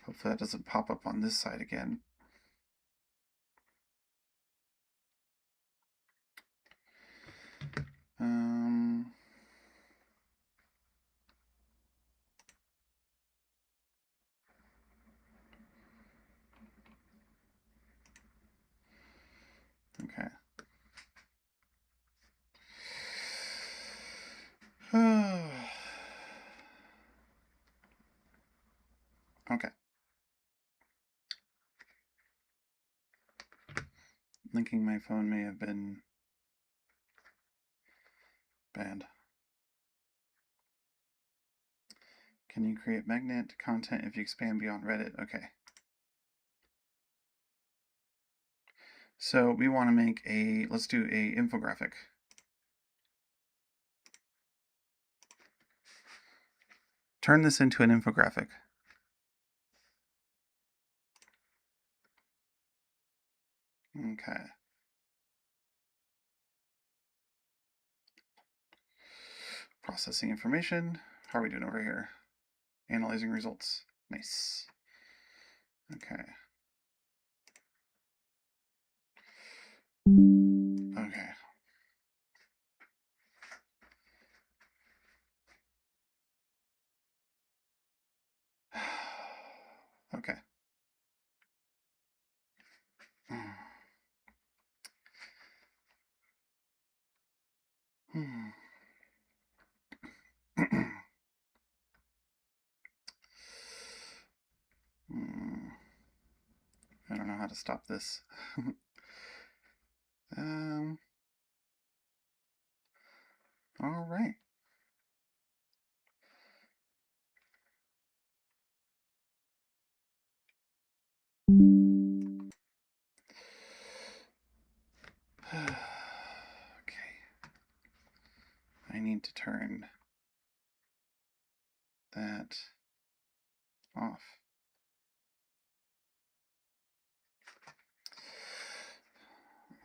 Hopefully that doesn't pop up on this side again. Okay. Okay. Linking my phone may have been bad. Can you create magnet content if you expand beyond Reddit? Okay. So we want to make let's do a infographic. Turn this into an infographic. Okay. Processing information. How are we doing over here? Analyzing results. Nice. Okay. Okay. Okay. I don't know how to stop this. All right. Okay. I need to turn that off.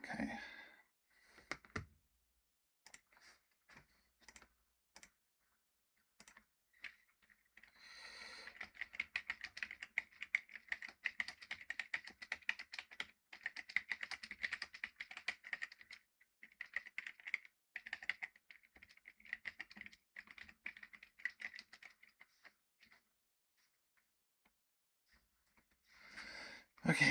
Okay. Okay.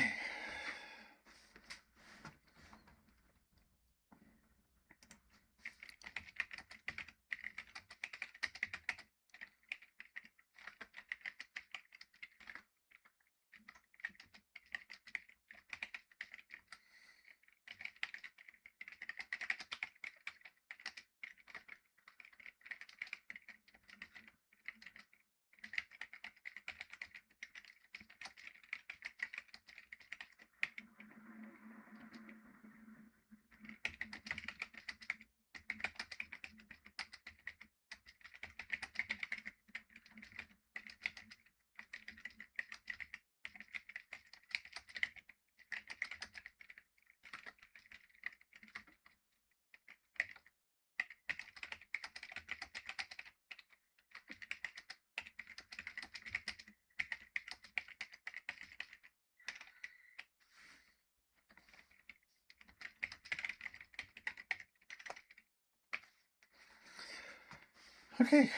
Okay,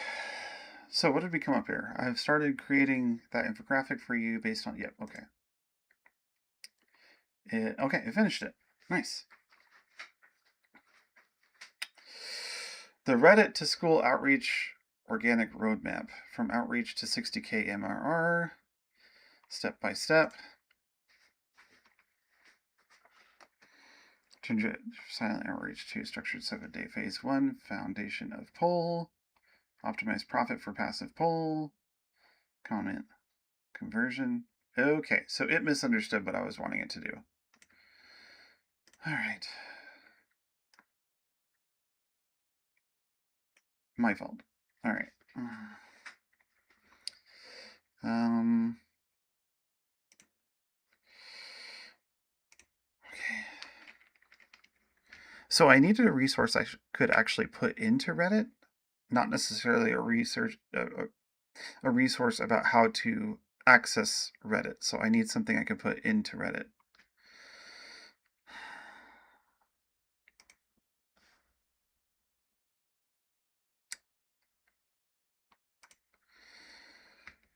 so what did we come up here? I've started creating that infographic for you based on, yep, okay. Okay, I finished it. Nice. The Reddit to School Outreach Organic Roadmap, from outreach to 60K MRR, step by step. Silent outreach to structured 7-day phase 1, foundation of poll, optimize profit for passive poll, comment conversion. Okay, so it misunderstood what I was wanting it to do. All right. My fault. All right. Okay. So I needed a resource I could actually put into Reddit, not necessarily a resource about how to access Reddit. So I need something I can put into Reddit.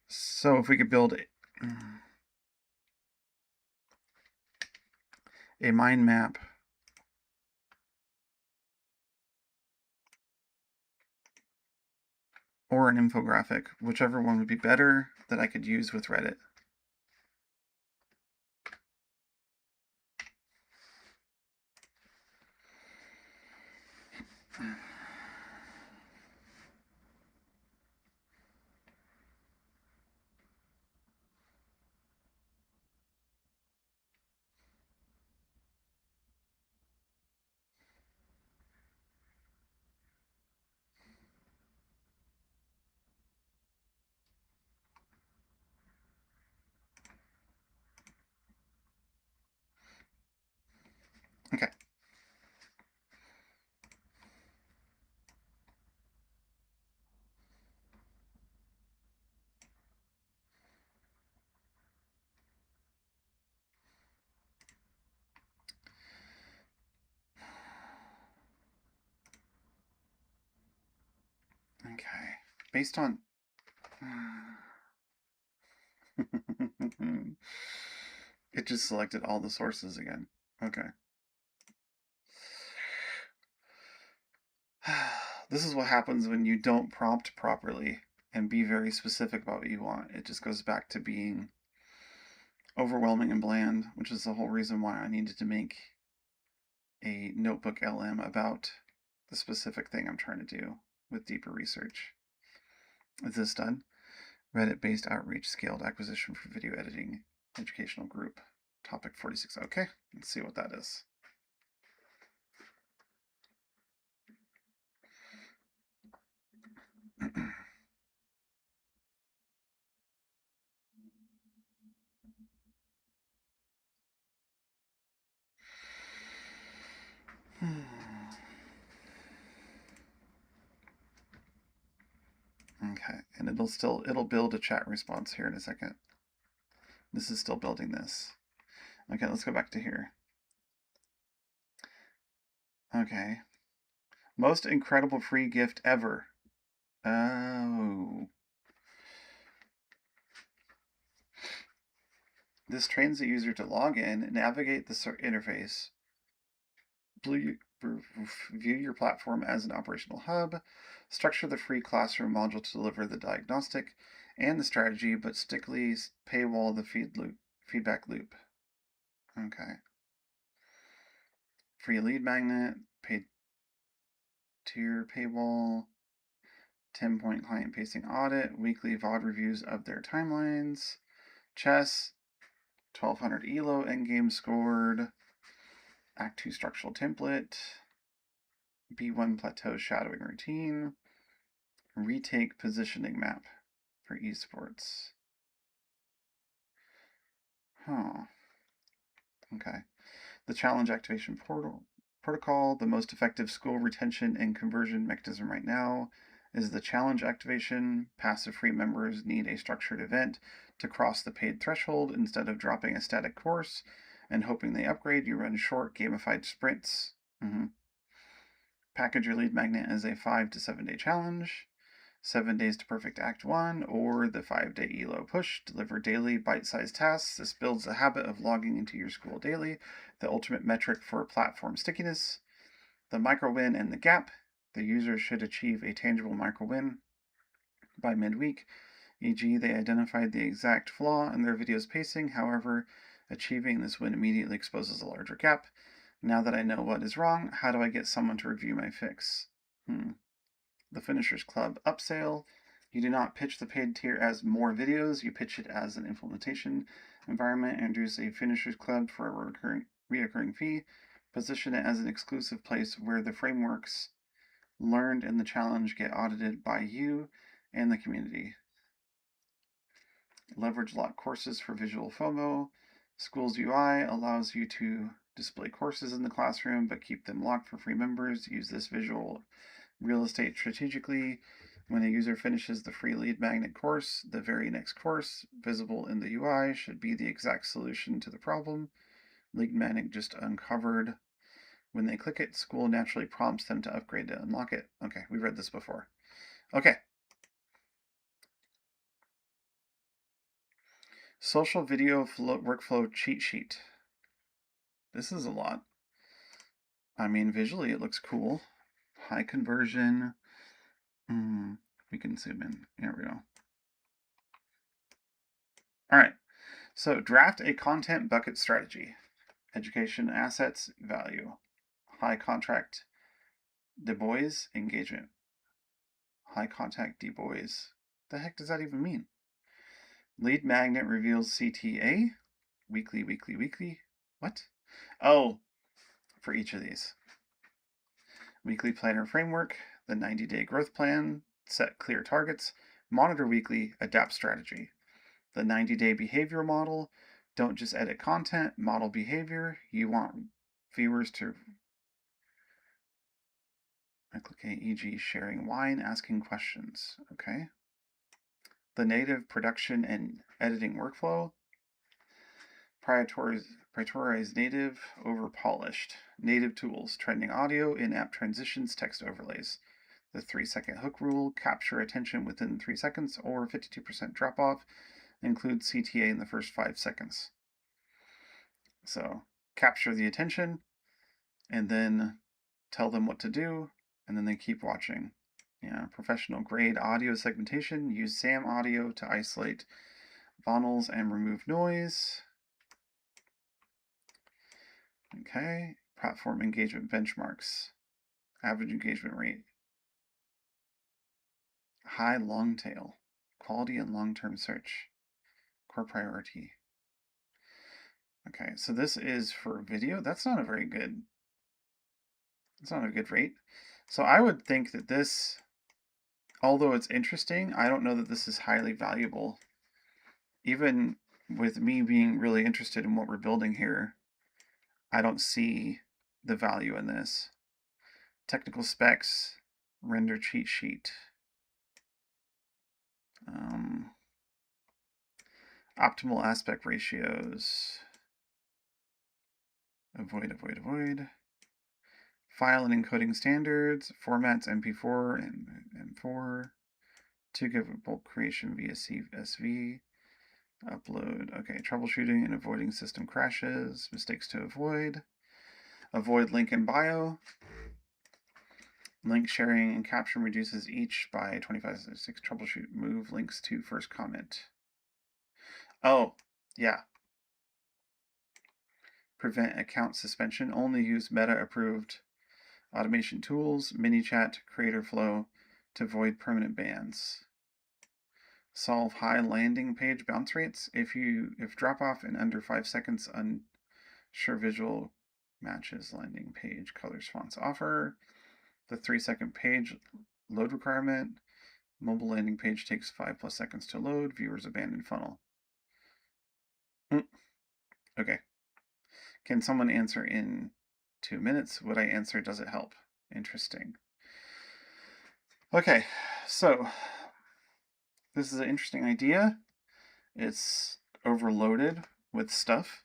So if we could build a mind map or an infographic, whichever one would be better, that I could use with Reddit. Okay. Okay. Based on... It just selected all the sources again. Okay. This is what happens when you don't prompt properly and be very specific about what you want. It just goes back to being overwhelming and bland, which is the whole reason why I needed to make a notebook LM about the specific thing I'm trying to do with deeper research. Is this done? Reddit-based outreach, scaled acquisition for video editing, educational group. Topic 46. Okay, let's see what that is. Okay, and it'll build a chat response here in a second. This is still building this. Okay, let's go back to here. Okay. Most incredible free gift ever. Oh. This trains the user to log in, navigate the interface, view your platform as an operational hub, structure the free classroom module to deliver the diagnostic and the strategy, but strictly paywall the feedback loop. Okay. Free lead magnet, paid tier paywall, 10-point client facing audit, weekly VOD reviews of their timelines, chess, 1200 ELO endgame scored, Act 2 structural template, B1 plateau shadowing routine, retake positioning map for esports. Huh. Okay. The challenge activation protocol, the most effective school retention and conversion mechanism right now is the challenge activation. Passive free members need a structured event to cross the paid threshold instead of dropping a static course and hoping they upgrade. You run short gamified sprints. Package your lead magnet as a 5 to 7 day challenge. 7 days to perfect Act 1, or the 5-day ELO push. Deliver daily bite-sized tasks. This builds a habit of logging into your school daily, the ultimate metric for platform stickiness. The micro win and the gap. The user should achieve a tangible micro win by midweek, e.g., they identified the exact flaw in their video's pacing. However, achieving this win immediately exposes a larger gap. Now that I know what is wrong, how do I get someone to review my fix? The Finishers Club upsell. You do not pitch the paid tier as more videos, you pitch it as an implementation environment. Introduce a Finishers Club for a reoccurring fee. Position it as an exclusive place where the frameworks learned in the challenge get audited by you and the community. Leverage lock courses for visual FOMO. School's UI allows you to display courses in the classroom but keep them locked for free members. Use this visual real estate strategically. When a user finishes the free lead magnet course, the very next course visible in the UI should be the exact solution to the problem lead magnet just uncovered. When they click it, school naturally prompts them to upgrade to unlock it. Okay, we read this before. Okay. Social video workflow cheat sheet. This is a lot. I mean, visually it looks cool. High conversion. We can zoom in. Here we go. All right. So draft a content bucket strategy. Education assets value. High contract Du Bois engagement. High contact Du Bois. The heck does that even mean? Lead magnet reveals CTA. Weekly, weekly, weekly. What? Oh, for each of these. Weekly planner framework. The 90-day growth plan. Set clear targets. Monitor weekly. Adapt strategy. The 90-day behavior model. Don't just edit content, model behavior. You want viewers to replicate, e.g., sharing wine, asking questions. Okay. The native production and editing workflow. Prioritize native over polished. Native tools, trending audio, in-app transitions, text overlays. The 3-second hook rule, capture attention within 3 seconds or 52% drop off. Include CTA in the first 5 seconds. So capture the attention and then tell them what to do, and then they keep watching. Yeah, professional grade audio segmentation. Use SAM audio to isolate vonals and remove noise. Okay, platform engagement benchmarks. Average engagement rate. High long tail. Quality and long-term search. Core priority. Okay, so this is for video. That's not a very good, it's not a good rate. So I would think that this, although it's interesting, I don't know that this is highly valuable. Even with me being really interested in what we're building here, I don't see the value in this. Technical specs, render cheat sheet. Optimal aspect ratios. Avoid. File and encoding standards, formats MP4 and M4. 2 GB bulk creation via CSV. Upload. Okay, troubleshooting and avoiding system crashes. Mistakes to avoid. Avoid link in bio. Link sharing and caption reduces each by 25. 6. Troubleshoot. Move links to first comment. Oh, yeah. Prevent account suspension. Only use meta-approved automation tools, MiniChat, Creator Flow to avoid permanent bans. Solve high landing page bounce rates. If drop off in under 5 seconds, unsure visual matches landing page colors, fonts, offer. The 3-second page load requirement. Mobile landing page takes 5+ seconds to load. Viewers abandon funnel. Okay. Can someone answer in 2 minutes? What I answer, does it help? Interesting. Okay, so this is an interesting idea. It's overloaded with stuff.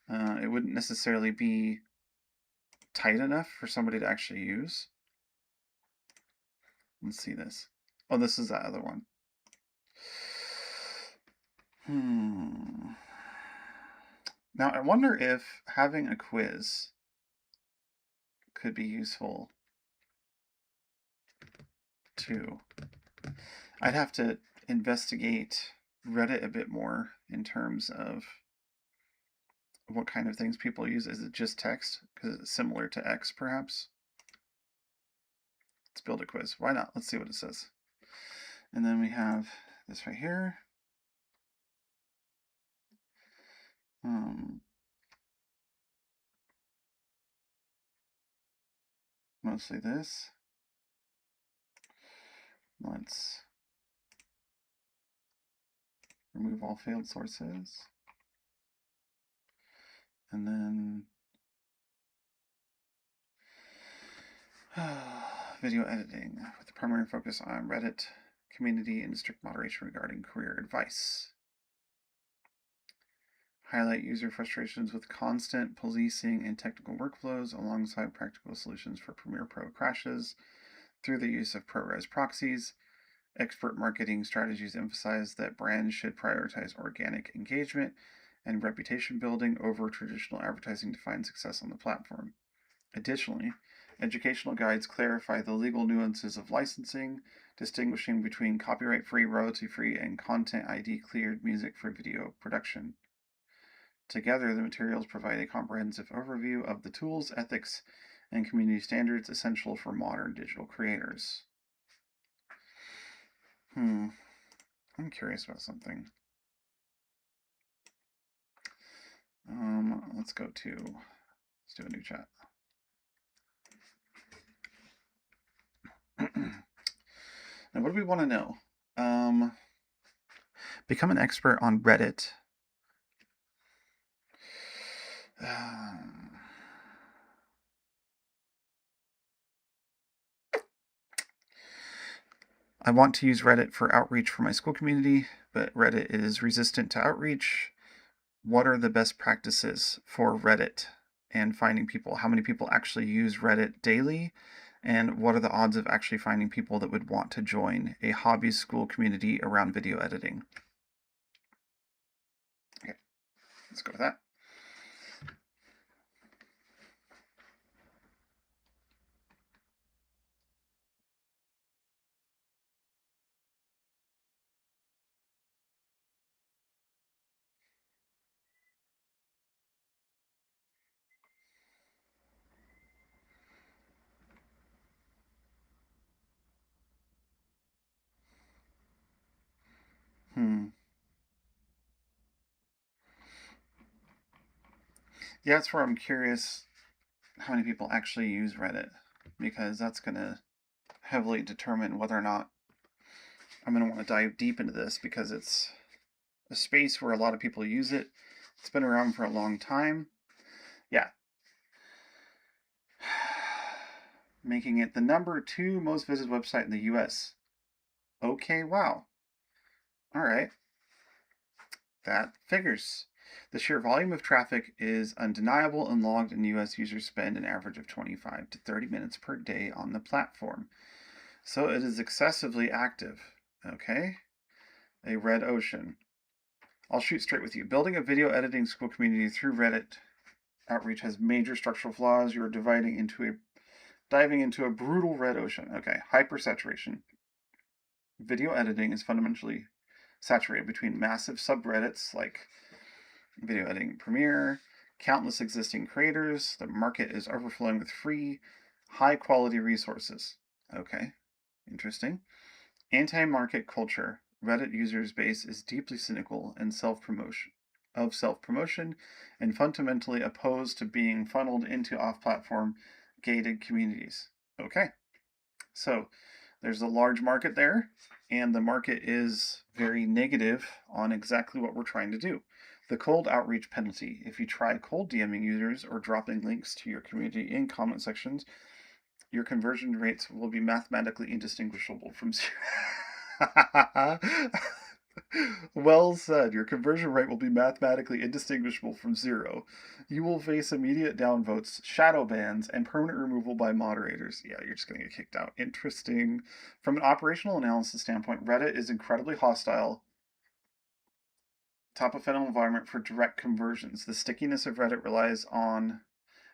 It wouldn't necessarily be tight enough for somebody to actually use. Let's see this. Oh, this is that other one. Now, I wonder if having a quiz could be useful too. I'd have to investigate Reddit a bit more in terms of what kind of things people use. Is it just text? Because it's similar to X, perhaps. Let's build a quiz. Why not? Let's see what it says. And then we have this right here. Mostly this. Let's remove all failed sources. And then video editing with the primary focus on Reddit community and strict moderation regarding career advice. Highlight user frustrations with constant policing and technical workflows alongside practical solutions for Premiere Pro crashes through the use of ProRes proxies. Expert marketing strategies emphasize that brands should prioritize organic engagement and reputation building over traditional advertising to find success on the platform. Additionally, educational guides clarify the legal nuances of licensing, distinguishing between copyright-free, royalty-free, and content ID-cleared music for video production. Together, the materials provide a comprehensive overview of the tools, ethics, and community standards essential for modern digital creators. I'm curious about something. Let's do a new chat. Now, what do we want to know? Become an expert on Reddit. I want to use Reddit for outreach for my school community, but Reddit is resistant to outreach. What are the best practices for Reddit and finding people? How many people actually use Reddit daily? And what are the odds of actually finding people that would want to join a hobbies school community around video editing? Okay, let's go with that. Yeah, that's where I'm curious how many people actually use Reddit, because that's going to heavily determine whether or not I'm going to want to dive deep into this, because it's a space where a lot of people use it. It's been around for a long time. Yeah. Making it the number 2 most visited website in the US. Okay, wow. All right. That figures. The sheer volume of traffic is undeniable, and logged in US users spend an average of 25 to 30 minutes per day on the platform. So it is excessively active. Okay. A red ocean. I'll shoot straight with you. Building a video editing school community through Reddit outreach has major structural flaws. You are diving into a brutal red ocean. Okay, hypersaturation. Video editing is fundamentally saturated between massive subreddits like video editing Premiere, countless existing creators. The market is overflowing with free, high-quality resources. Okay, interesting. Anti-market culture. Reddit users base is deeply cynical and self-promotion and fundamentally opposed to being funneled into off-platform gated communities. Okay, so there's a large market there, and the market is very negative on exactly what we're trying to do. The cold outreach penalty. If you try cold DMing users or dropping links to your community in comment sections, your conversion rates will be mathematically indistinguishable from zero. Well said. Your conversion rate will be mathematically indistinguishable from zero. You will face immediate downvotes, shadow bans, and permanent removal by moderators. Yeah, you're just going to get kicked out. Interesting. From an operational analysis standpoint, Reddit is incredibly hostile. Top of funnel environment for direct conversions. The stickiness of Reddit relies on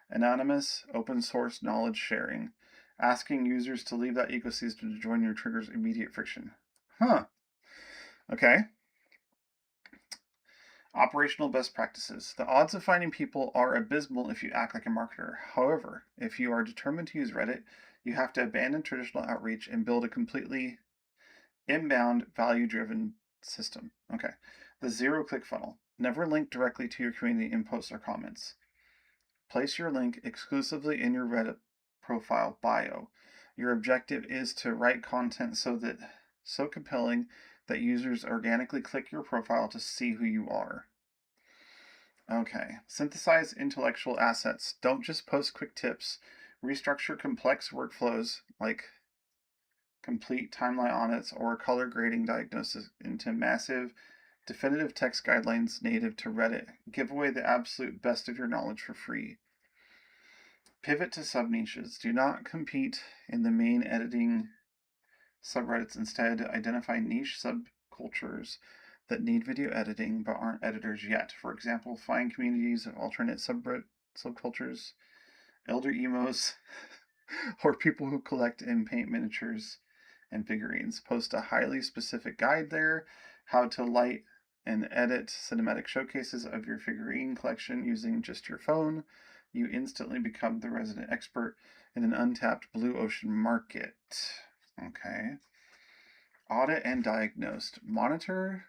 anonymous, open source knowledge sharing. Asking users to leave that ecosystem to join your triggers immediate friction. Huh. Okay. Operational best practices. The odds of finding people are abysmal if you act like a marketer. However, if you are determined to use Reddit, you have to abandon traditional outreach and build a completely inbound, value-driven system. Okay. The zero-click funnel. Never link directly to your community in posts or comments. Place your link exclusively in your Reddit profile bio. Your objective is to write content so compelling that users organically click your profile to see who you are. Okay. Synthesize intellectual assets. Don't just post quick tips. Restructure complex workflows like complete timeline audits or color grading diagnosis into massive, definitive text guidelines native to Reddit. Give away the absolute best of your knowledge for free. Pivot to sub-niches. Do not compete in the main editing subreddits. Instead, identify niche subcultures that need video editing but aren't editors yet. For example, find communities of alternate subcultures, elder emos, or people who collect and paint miniatures and figurines. Post a highly specific guide there, how to light and edit cinematic showcases of your figurine collection using just your phone. You instantly become the resident expert in an untapped blue ocean market. Okay. Audit and diagnosed. Monitor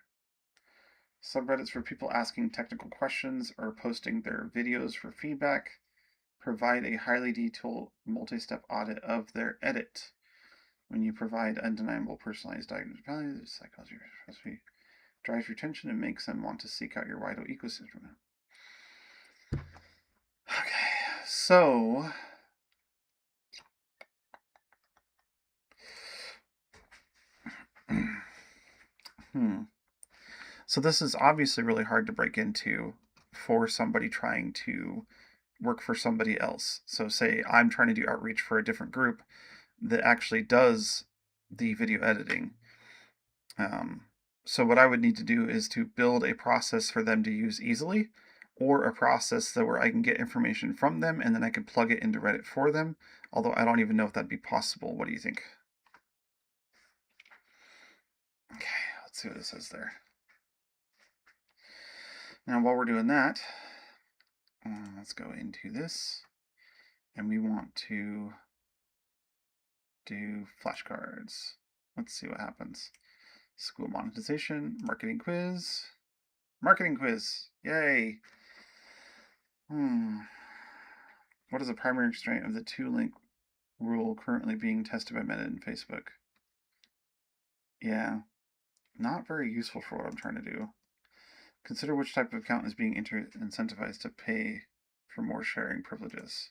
subreddits for people asking technical questions or posting their videos for feedback. Provide a highly detailed multi-step audit of their edit. When you provide undeniable personalized diagnosed values, psychology drives retention and makes them want to seek out your wider ecosystem. Okay, so so this is obviously really hard to break into for somebody trying to work for somebody else. So say I'm trying to do outreach for a different group that actually does the video editing. So what I would need to do is to build a process for them to use easily, or a process where I can get information from them and then I can plug it into Reddit for them. Although I don't even know if that'd be possible. What do you think? Okay, let's see what it says there. Now, while we're doing that, let's go into this, and we want to do flashcards. Let's see what happens. School monetization, marketing quiz. Marketing quiz, yay! What is the primary constraint of the two-link rule currently being tested by Meta and Facebook? Yeah, not very useful for what I'm trying to do. Consider which type of account is being incentivized to pay for more sharing privileges.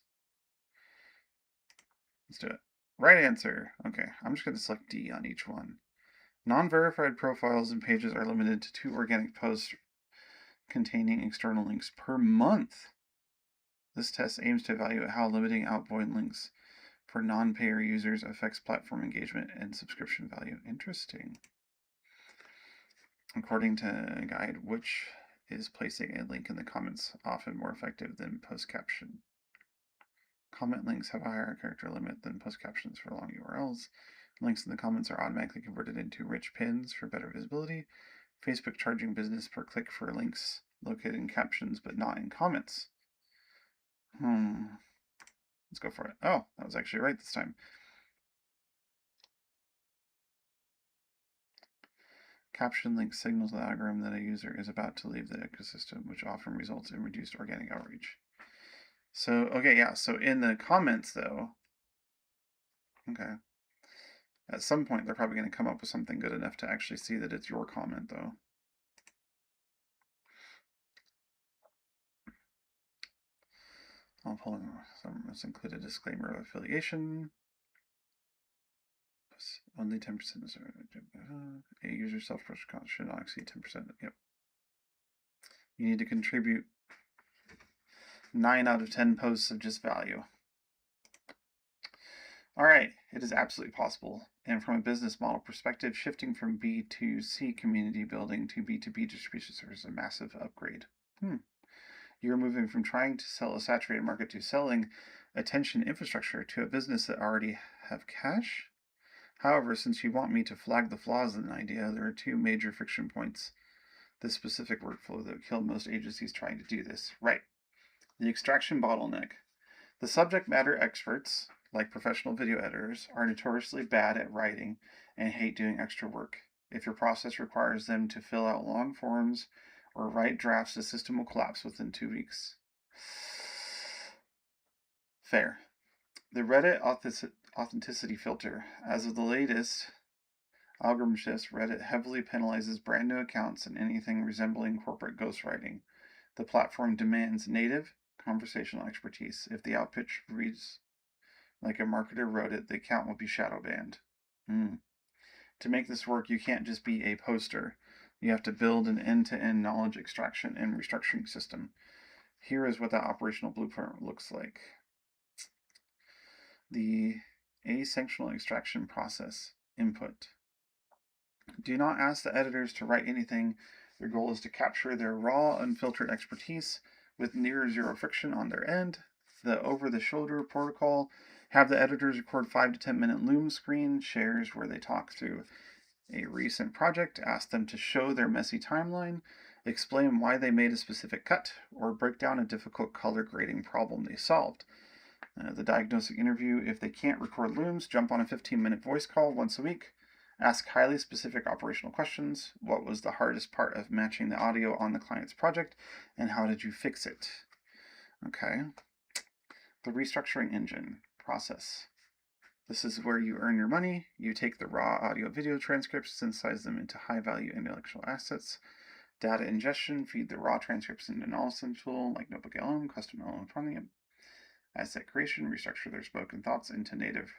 Let's do it. Right answer. Okay, I'm just going to select D on each one. Non-verified profiles and pages are limited to 2 organic posts containing external links per month. This test aims to evaluate how limiting outbound links for non-payer users affects platform engagement and subscription value. Interesting. According to guide, which is placing a link in the comments often more effective than post caption? Comment links have a higher character limit than post captions for long URLs. Links in the comments are automatically converted into rich pins for better visibility. Facebook charging business per click for links located in captions but not in comments. Let's go for it. Oh, that was actually right this time. Caption link signals the algorithm that a user is about to leave the ecosystem, which often results in reduced organic outreach. So, okay, yeah, so in the comments, though, okay, at some point they're probably going to come up with something good enough to actually see that it's your comment, though. I'll pull in some. Let's include a disclaimer of affiliation. Only 10% is a user self-published content should not exceed 10%. Yep. You need to contribute 9 out of 10 posts of just value. All right, it is absolutely possible. And from a business model perspective, shifting from B2C community building to B2B distribution service is a massive upgrade. You're moving from trying to sell a saturated market to selling attention infrastructure to a business that already have cash. However, since you want me to flag the flaws in the idea, there are 2 major friction points. This specific workflow that would kill most agencies trying to do this. Right. The extraction bottleneck. The subject matter experts, like professional video editors, are notoriously bad at writing and hate doing extra work. If your process requires them to fill out long forms or write drafts, the system will collapse within 2 weeks. Fair. The Reddit authenticity filter. As of the latest algorithm shifts, Reddit heavily penalizes brand new accounts and anything resembling corporate ghostwriting. The platform demands native conversational expertise. If the output reads like a marketer wrote it, the account will be shadow banned. To make this work, you can't just be a poster. You have to build an end-to-end knowledge extraction and restructuring system. Here is what that operational blueprint looks like. The asynchronous extraction process input. Do not ask the editors to write anything. Their goal is to capture their raw, unfiltered expertise with near zero friction on their end. The over-the-shoulder protocol. Have the editors record 5 to 10 minute Loom screen shares where they talk through a recent project, ask them to show their messy timeline, explain why they made a specific cut, or break down a difficult color grading problem they solved. The diagnostic interview. If they can't record looms, jump on a 15-minute voice call once a week. Ask highly specific operational questions. What was the hardest part of matching the audio on the client's project, and how did you fix it? Okay. The restructuring engine process. This is where you earn your money. You take the raw audio video transcripts, synthesize them into high-value intellectual assets. Data ingestion, feed the raw transcripts into an analysis tool like Notebook LM, Custom LM Premium. Asset creation, restructure their spoken thoughts into native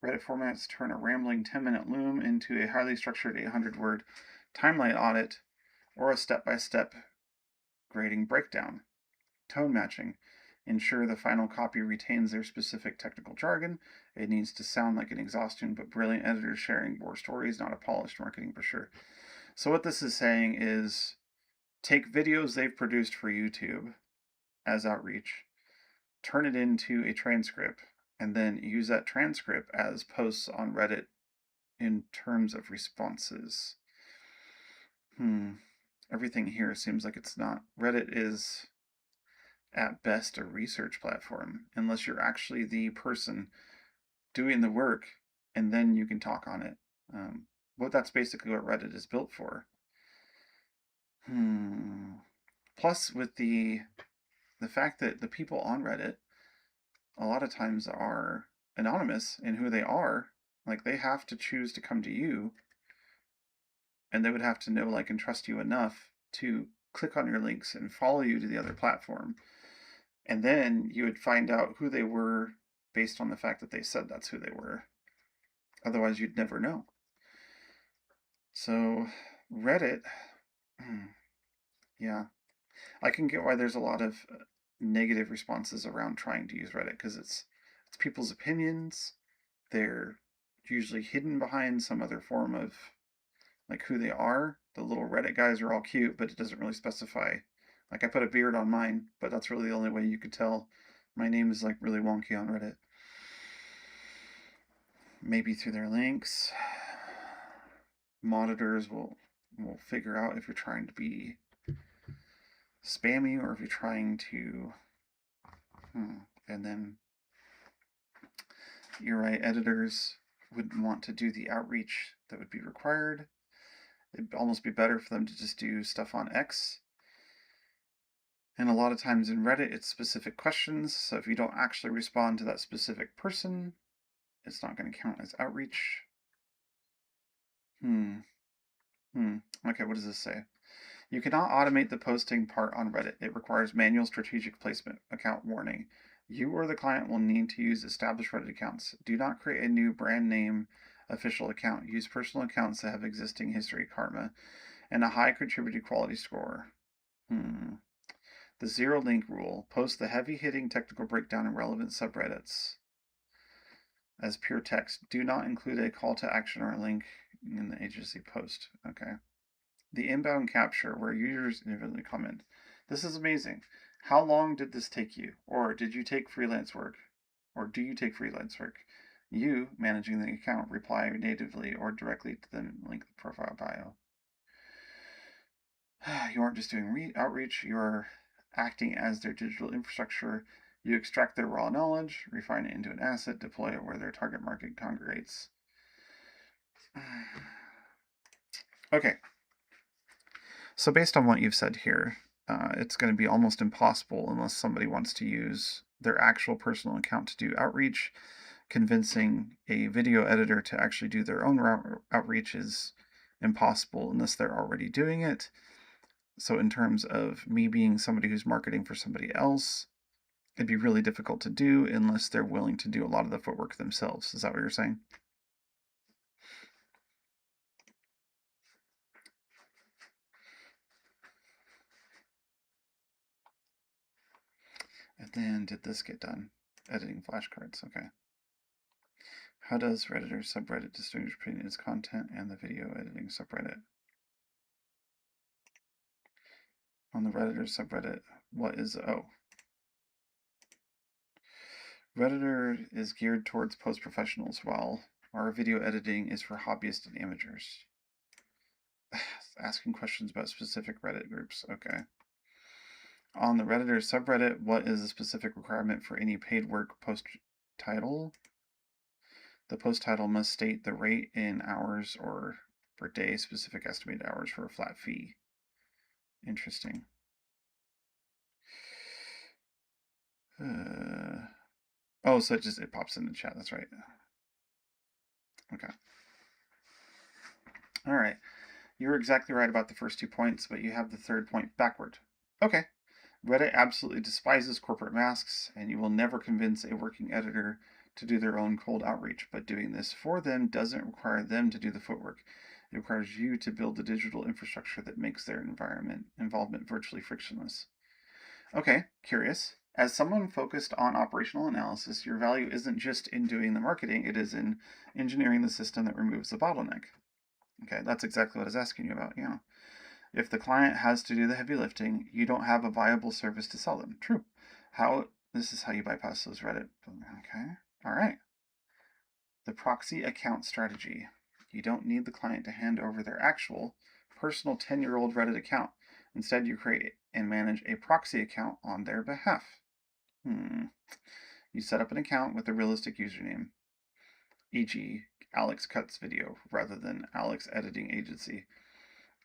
Reddit formats, turn a rambling 10-minute loom into a highly structured 800-word timeline audit or a step-by-step grading breakdown. Tone matching. Ensure the final copy retains their specific technical jargon. It needs to sound like an exhausting but brilliant editor sharing war stories, not a polished marketing brochure. So what this is saying is take videos they've produced for YouTube as outreach, turn it into a transcript, and then use that transcript as posts on Reddit in terms of responses. Everything here seems like it's not. Reddit is at best a research platform, unless you're actually the person doing the work, and then you can talk on it. But that's basically what Reddit is built for. Plus, with the fact that the people on Reddit a lot of times are anonymous in who they are, like they have to choose to come to you, and they would have to know, like, and trust you enough to click on your links and follow you to the other platform. And then you would find out who they were based on the fact that they said that's who they were. Otherwise, you'd never know. So, Reddit, yeah, I can get why there's a lot of negative responses around trying to use Reddit, because it's people's opinions. They're usually hidden behind some other form of like who they are. The little Reddit guys are all cute, but it doesn't really specify. Like I put a beard on mine, but that's really the only way you could tell my name is like really wonky on Reddit. Maybe through their links. Monitors will figure out if you're trying to be spammy or if you're trying to and then you're right, editors wouldn't want to do the outreach that would be required. It'd almost be better for them to just do stuff on X. And a lot of times in Reddit, it's specific questions. So if you don't actually respond to that specific person, it's not going to count as outreach. Okay, what does this say? You cannot automate the posting part on Reddit. It requires manual strategic placement. Account warning. You or the client will need to use established Reddit accounts. Do not create a new brand name official account. Use personal accounts that have existing history, karma, and a high contributed quality score. The zero link rule. Post the heavy-hitting technical breakdown in relevant subreddits as pure text. Do not include a call to action or a link in the agency post. Okay. The inbound capture where users individually comment. This is amazing. How long did this take you? Or did you take freelance work? Or do you take freelance work? You, managing the account, reply natively or directly to the link in the profile bio. You aren't just doing outreach, you're acting as their digital infrastructure. You extract their raw knowledge, refine it into an asset, deploy it where their target market congregates. Okay. So based on what you've said here, it's going to be almost impossible unless somebody wants to use their actual personal account to do outreach. Convincing a video editor to actually do their own outreach is impossible unless they're already doing it. So in terms of me being somebody who's marketing for somebody else, it'd be really difficult to do unless they're willing to do a lot of the footwork themselves. Is that what you're saying? And then did this get done? Editing flashcards, okay. How does Redditor subreddit distinguish between its content and the video editing subreddit? On the Redditor subreddit, what is Redditor is geared towards post-professionals, while our video editing is for hobbyists and amateurs. Asking questions about specific Reddit groups, okay. On the Redditor subreddit, what is the specific requirement for any paid work post title? The post title must state the rate in hours or per day, specific estimated hours for a flat fee. Interesting. Oh, so it pops in the chat. That's right. Okay. All right. You're exactly right about the first 2 points, but you have the third point backward. Okay. Reddit absolutely despises corporate masks, and you will never convince a working editor to do their own cold outreach, but doing this for them doesn't require them to do the footwork. It requires you to build the digital infrastructure that makes their involvement virtually frictionless. Okay, curious. As someone focused on operational analysis, your value isn't just in doing the marketing, it is in engineering the system that removes the bottleneck. Okay, that's exactly what I was asking you about, yeah. If the client has to do the heavy lifting, you don't have a viable service to sell them. True. This is how you bypass those Reddit. Okay, all right. The proxy account strategy. You don't need the client to hand over their actual personal 10-year-old Reddit account. Instead, you create and manage a proxy account on their behalf. You set up an account with a realistic username, e.g. Alex Cuts Video, rather than Alex Editing Agency,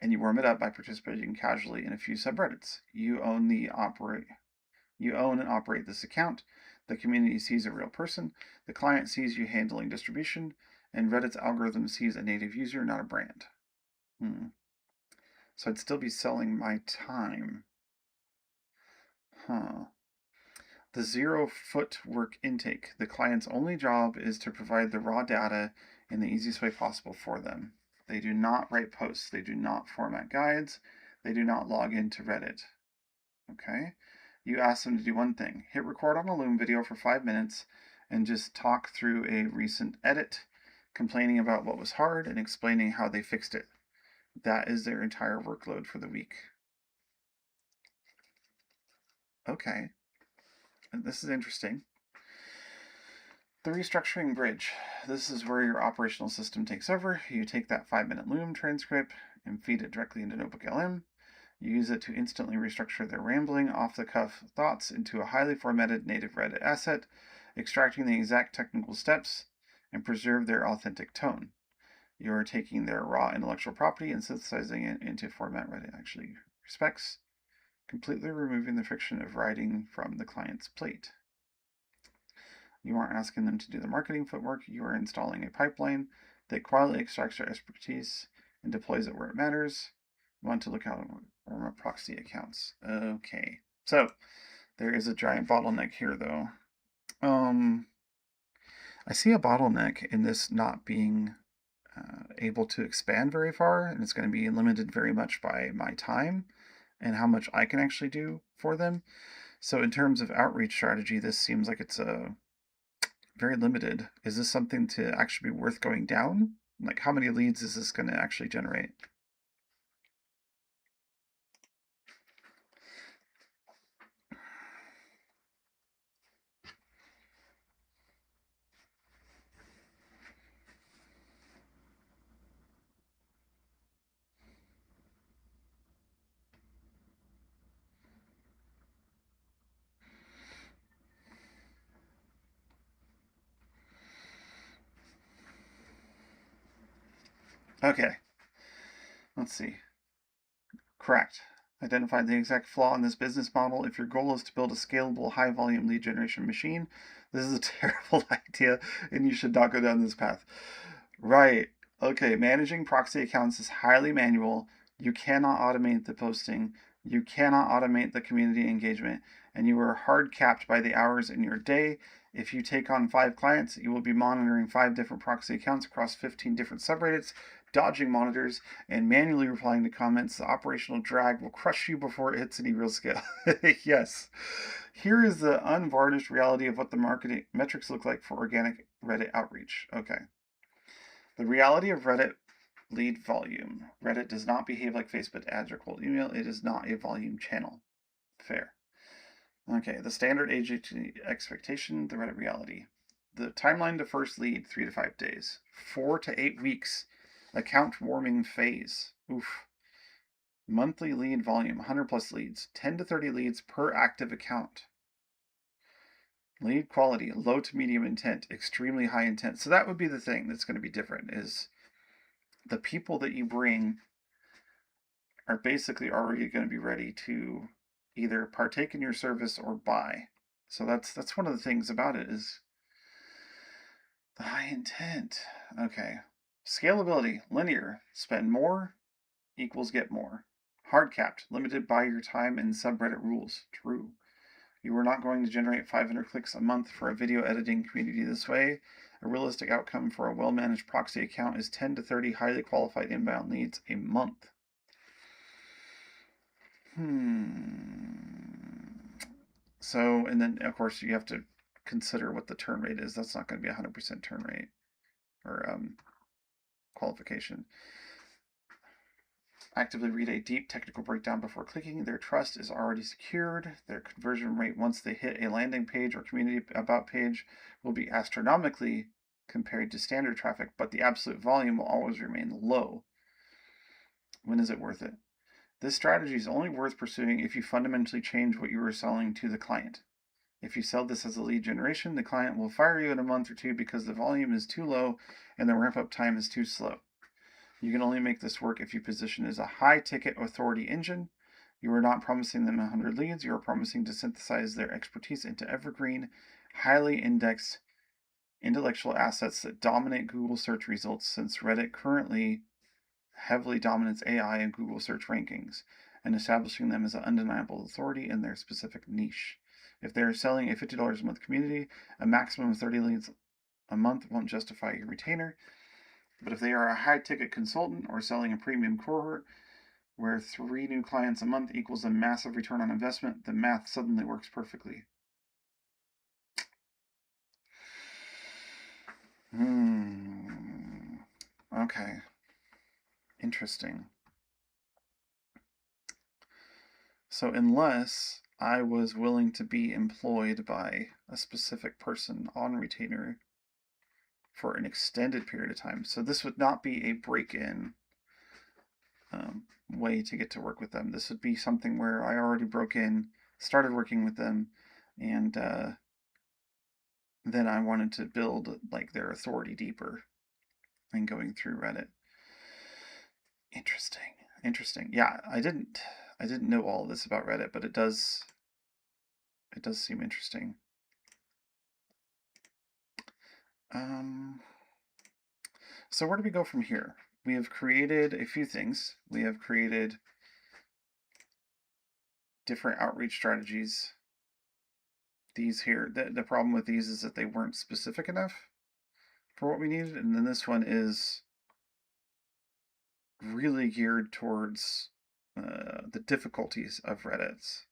and you warm it up by participating casually in a few subreddits. You own and operate this account. The community sees a real person. The client sees you handling distribution, and Reddit's algorithm sees a native user, not a brand. So I'd still be selling my time. The zero footwork intake. The client's only job is to provide the raw data in the easiest way possible for them. They do not write posts. They do not format guides. They do not log into Reddit. Okay? You ask them to do one thing. Hit record on a Loom video for 5 minutes and just talk through a recent edit, complaining about what was hard and explaining how they fixed it. that is their entire workload for the week. Okay. And this is interesting. The restructuring bridge. This is where your operational system takes over. You take that 5-minute Loom transcript and feed it directly into Notebook LM. You use it to instantly restructure their rambling, off-the-cuff thoughts into a highly formatted native Reddit asset, extracting the exact technical steps and preserve their authentic tone. You are taking their raw intellectual property and synthesizing it into a format Reddit actually respects, completely removing the friction of writing from the client's plate. You aren't asking them to do the marketing footwork, you are installing a pipeline that quietly extracts their expertise and deploys it where it matters. You want to look out for proxy accounts. Okay. So there is a giant bottleneck here though. I see a bottleneck in this not being able to expand very far, and it's going to be limited very much by my time and how much I can actually do for them. So in terms of outreach strategy, this seems like it's very limited. Is this something to actually be worth going down? Like, how many leads is this going to actually generate? Okay, let's see. Correct. Identified the exact flaw in this business model. If your goal is to build a scalable, high volume lead generation machine, this is a terrible idea and you should not go down this path. Right. Okay, managing proxy accounts is highly manual. You cannot automate the posting. You cannot automate the community engagement, and you are hard capped by the hours in your day. If you take on 5 clients, you will be monitoring 5 different proxy accounts across 15 different subreddits, dodging monitors, and manually replying to comments. The operational drag will crush you before it hits any real scale. Yes. Here is the unvarnished reality of what the marketing metrics look like for organic Reddit outreach. Okay. The reality of Reddit lead volume. Reddit does not behave like Facebook ads or cold email. It is not a volume channel. Fair. Okay, the standard agency expectation, the Reddit reality. The timeline to first lead, 3 to 5 days. 4 to 8 weeks. Account warming phase. Oof. Monthly lead volume, 100 plus leads. 10 to 30 leads per active account. Lead quality, low to medium intent, extremely high intent. So that would be the thing that's going to be different is the people that you bring are basically already going to be ready to either partake in your service or buy. So that's one of the things about it is the high intent. Okay. Scalability, linear, spend more equals get more. Hard capped, limited by your time and subreddit rules. True. You are not going to generate 500 clicks a month for a video editing community this way. A realistic outcome for a well-managed proxy account is 10 to 30 highly qualified inbound leads a month. So, and then of course you have to consider what the turn rate is. That's not going to be 100% turn rate or qualification. Actively read a deep technical breakdown before clicking. Their trust is already secured. Their conversion rate once they hit a landing page or community about page will be astronomically compared to standard traffic, but the absolute volume will always remain low. When is it worth it? This strategy is only worth pursuing if you fundamentally change what you are selling to the client. If you sell this as a lead generation, the client will fire you in a month or two because the volume is too low and the ramp-up time is too slow. You can only make this work if you position as a high-ticket authority engine. You are not promising them 100 leads. You are promising to synthesize their expertise into evergreen, highly indexed intellectual assets that dominate Google search results, since Reddit currently heavily dominates AI and Google search rankings, and establishing them as an undeniable authority in their specific niche. If they are selling a $50 a month community, a maximum of 30 leads a month won't justify your retainer. But if they are a high-ticket consultant or selling a premium cohort where 3 new clients a month equals a massive return on investment, the math suddenly works perfectly. Okay. Interesting. So unless I was willing to be employed by a specific person on retainer for an extended period of time, so this would not be a break-in way to get to work with them. This would be something where I already broke in, started working with them, and then I wanted to build like their authority deeper and going through Reddit. Interesting. Yeah, I didn't know all of this about Reddit, but it does seem interesting. So where do we go from here? We have created a few things. We have created different outreach strategies. These here, the problem with these is that they weren't specific enough for what we needed. And then this one is really geared towards the difficulties of Reddit's,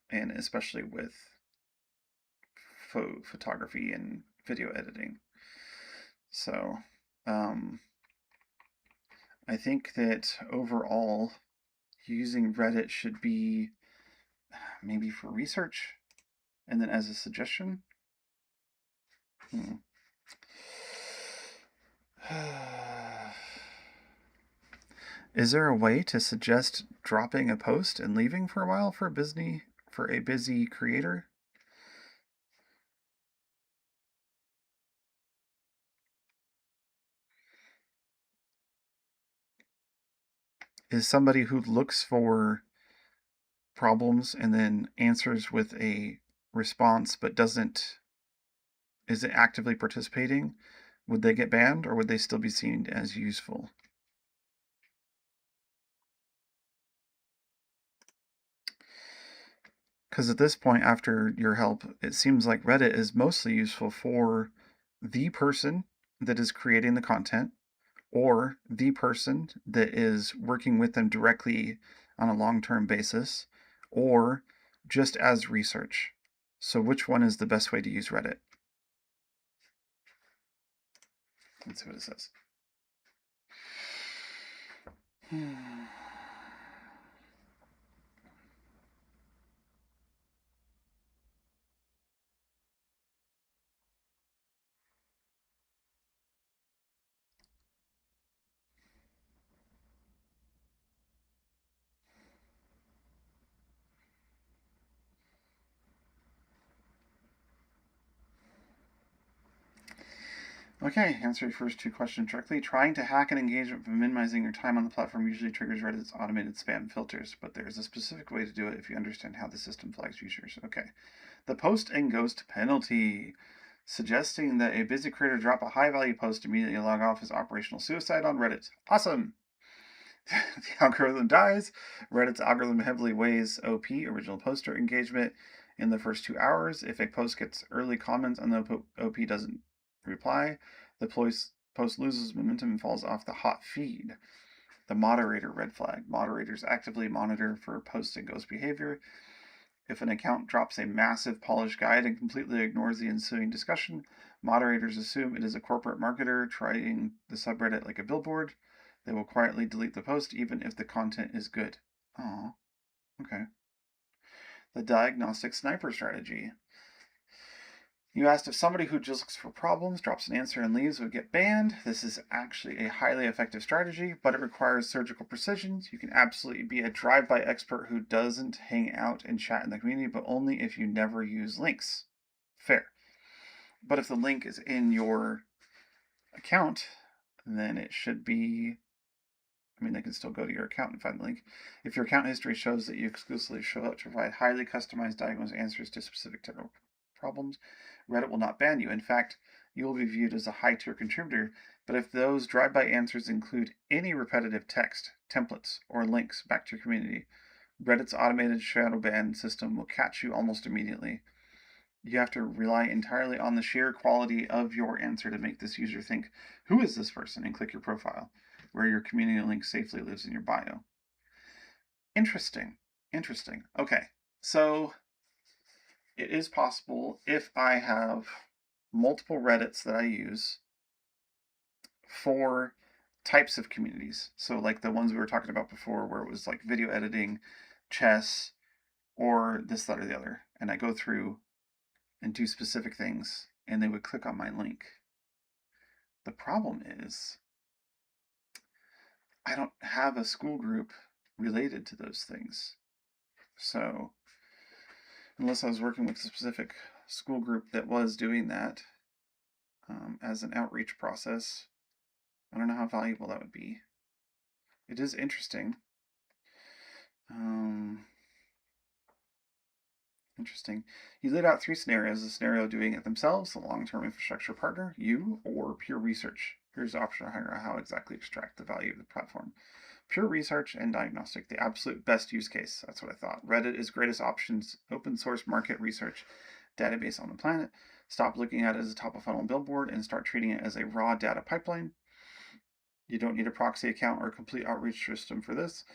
and especially with photography and video editing. So I think that overall using Reddit should be maybe for research and then as a suggestion. Is there a way to suggest dropping a post and leaving for a while for a busy creator? Is somebody who looks for problems and then answers with a response but isn't actively participating, would they get banned or would they still be seen as useful? Because at this point, after your help, it seems like Reddit is mostly useful for the person that is creating the content or the person that is working with them directly on a long-term basis, or just as research. So which one is the best way to use Reddit? Let's see what it says. Okay, answer your first two questions directly. Trying to hack an engagement by minimizing your time on the platform usually triggers Reddit's automated spam filters, but there's a specific way to do it if you understand how the system flags users. Okay. The post and ghost penalty. Suggesting that a busy creator drop a high-value post immediately log off is operational suicide on Reddit. Awesome! The algorithm dies. Reddit's algorithm heavily weighs OP, original poster engagement, in the first 2 hours. If a post gets early comments and the OP doesn't reply, the post loses momentum and falls off the hot feed. The moderator red flag. Moderators actively monitor for post and ghost behavior. If an account drops a massive polished guide and completely ignores the ensuing discussion, moderators assume it is a corporate marketer trying the subreddit like a billboard. They will quietly delete the post even if the content is good. Oh, okay. The diagnostic sniper strategy. You asked if somebody who just looks for problems, drops an answer, and leaves would get banned. This is actually a highly effective strategy, but it requires surgical precision. You can absolutely be a drive-by expert who doesn't hang out and chat in the community, but only if you never use links. Fair. But if the link is in your account, then it should be... they can still go to your account and find the link. If your account history shows that you exclusively show up to provide highly customized diagnosed answers to specific technical problems, Reddit will not ban you. In fact, you will be viewed as a high-tier contributor, but if those drive-by answers include any repetitive text, templates, or links back to your community, Reddit's automated shadow ban system will catch you almost immediately. You have to rely entirely on the sheer quality of your answer to make this user think, who is this person, and click your profile, where your community link safely lives in your bio. Interesting. Okay, so it is possible if I have multiple Reddits that I use for types of communities. So like the ones we were talking about before where it was like video editing, chess, or this, that, or the other. And I go through and do specific things, and they would click on my link. The problem is I don't have a school group related to those things. So unless I was working with a specific school group that was doing that as an outreach process, I don't know how valuable that would be. It is interesting. Interesting. You laid out 3 scenarios. The scenario doing it themselves, the long-term infrastructure partner, you, or pure research. Here's the option to how exactly extract the value of the platform. Pure research and diagnostic, the absolute best use case. That's what I thought. Reddit is greatest options, open source market research database on the planet. Stop looking at it as a top of funnel billboard and start treating it as a raw data pipeline. You don't need a proxy account or a complete outreach system for this.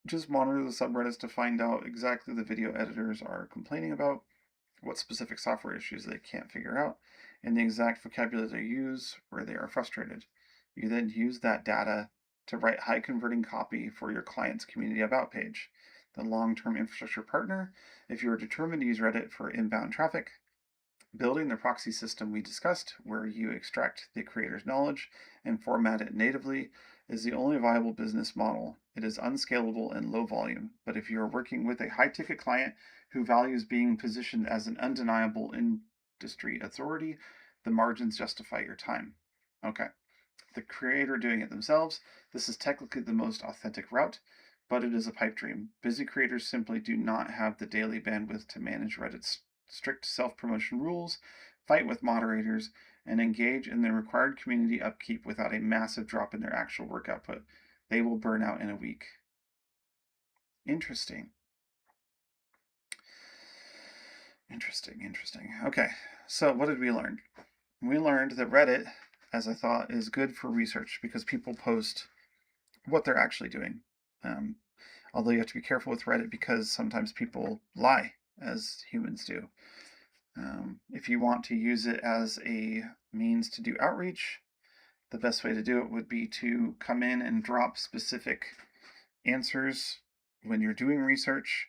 Just monitor the subreddits to find out exactly the video editors are complaining about, what specific software issues they can't figure out, and the exact vocabulary they use where they are frustrated. You then use that data to write high converting copy for your client's community about page. The long-term infrastructure partner, if you are determined to use Reddit for inbound traffic, building the proxy system we discussed, where you extract the creator's knowledge and format it natively, is the only viable business model. It is unscalable and low volume, but if you are working with a high-ticket client who values being positioned as an undeniable industry authority, the margins justify your time. Okay. The creator doing it themselves, this is technically the most authentic route, but it is a pipe dream. Busy creators simply do not have the daily bandwidth to manage Reddit's strict self-promotion rules, fight with moderators, and engage in the required community upkeep without a massive drop in their actual work output. They will burn out in a week. Interesting. Okay, so what did we learn? We learned that Reddit, as I thought, is good for research because people post what they're actually doing. Although you have to be careful with Reddit because sometimes people lie, as humans do. If you want to use it as a means to do outreach, the best way to do it would be to come in and drop specific answers when you're doing research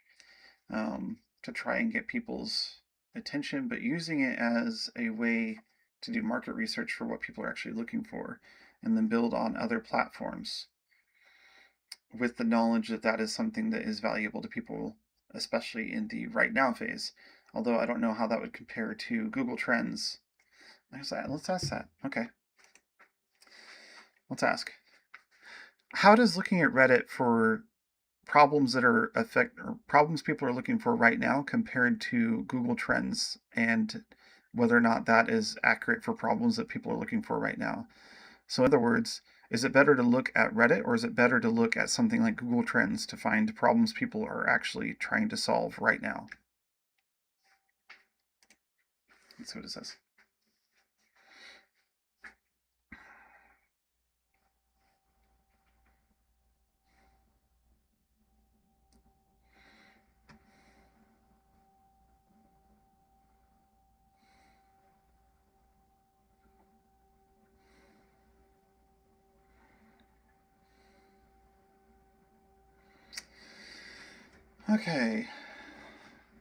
to try and get people's attention, but using it as a way to do market research for what people are actually looking for and then build on other platforms with the knowledge that that is something that is valuable to people, especially in the right now phase. Although I don't know how that would compare to Google Trends. Let's ask that. Okay. Let's ask. How does looking at Reddit for problems that are problems people are looking for right now compared to Google Trends, and whether or not that is accurate for problems that people are looking for right now? So in other words, is it better to look at Reddit or is it better to look at something like Google Trends to find problems people are actually trying to solve right now? Let's see what it says. Okay.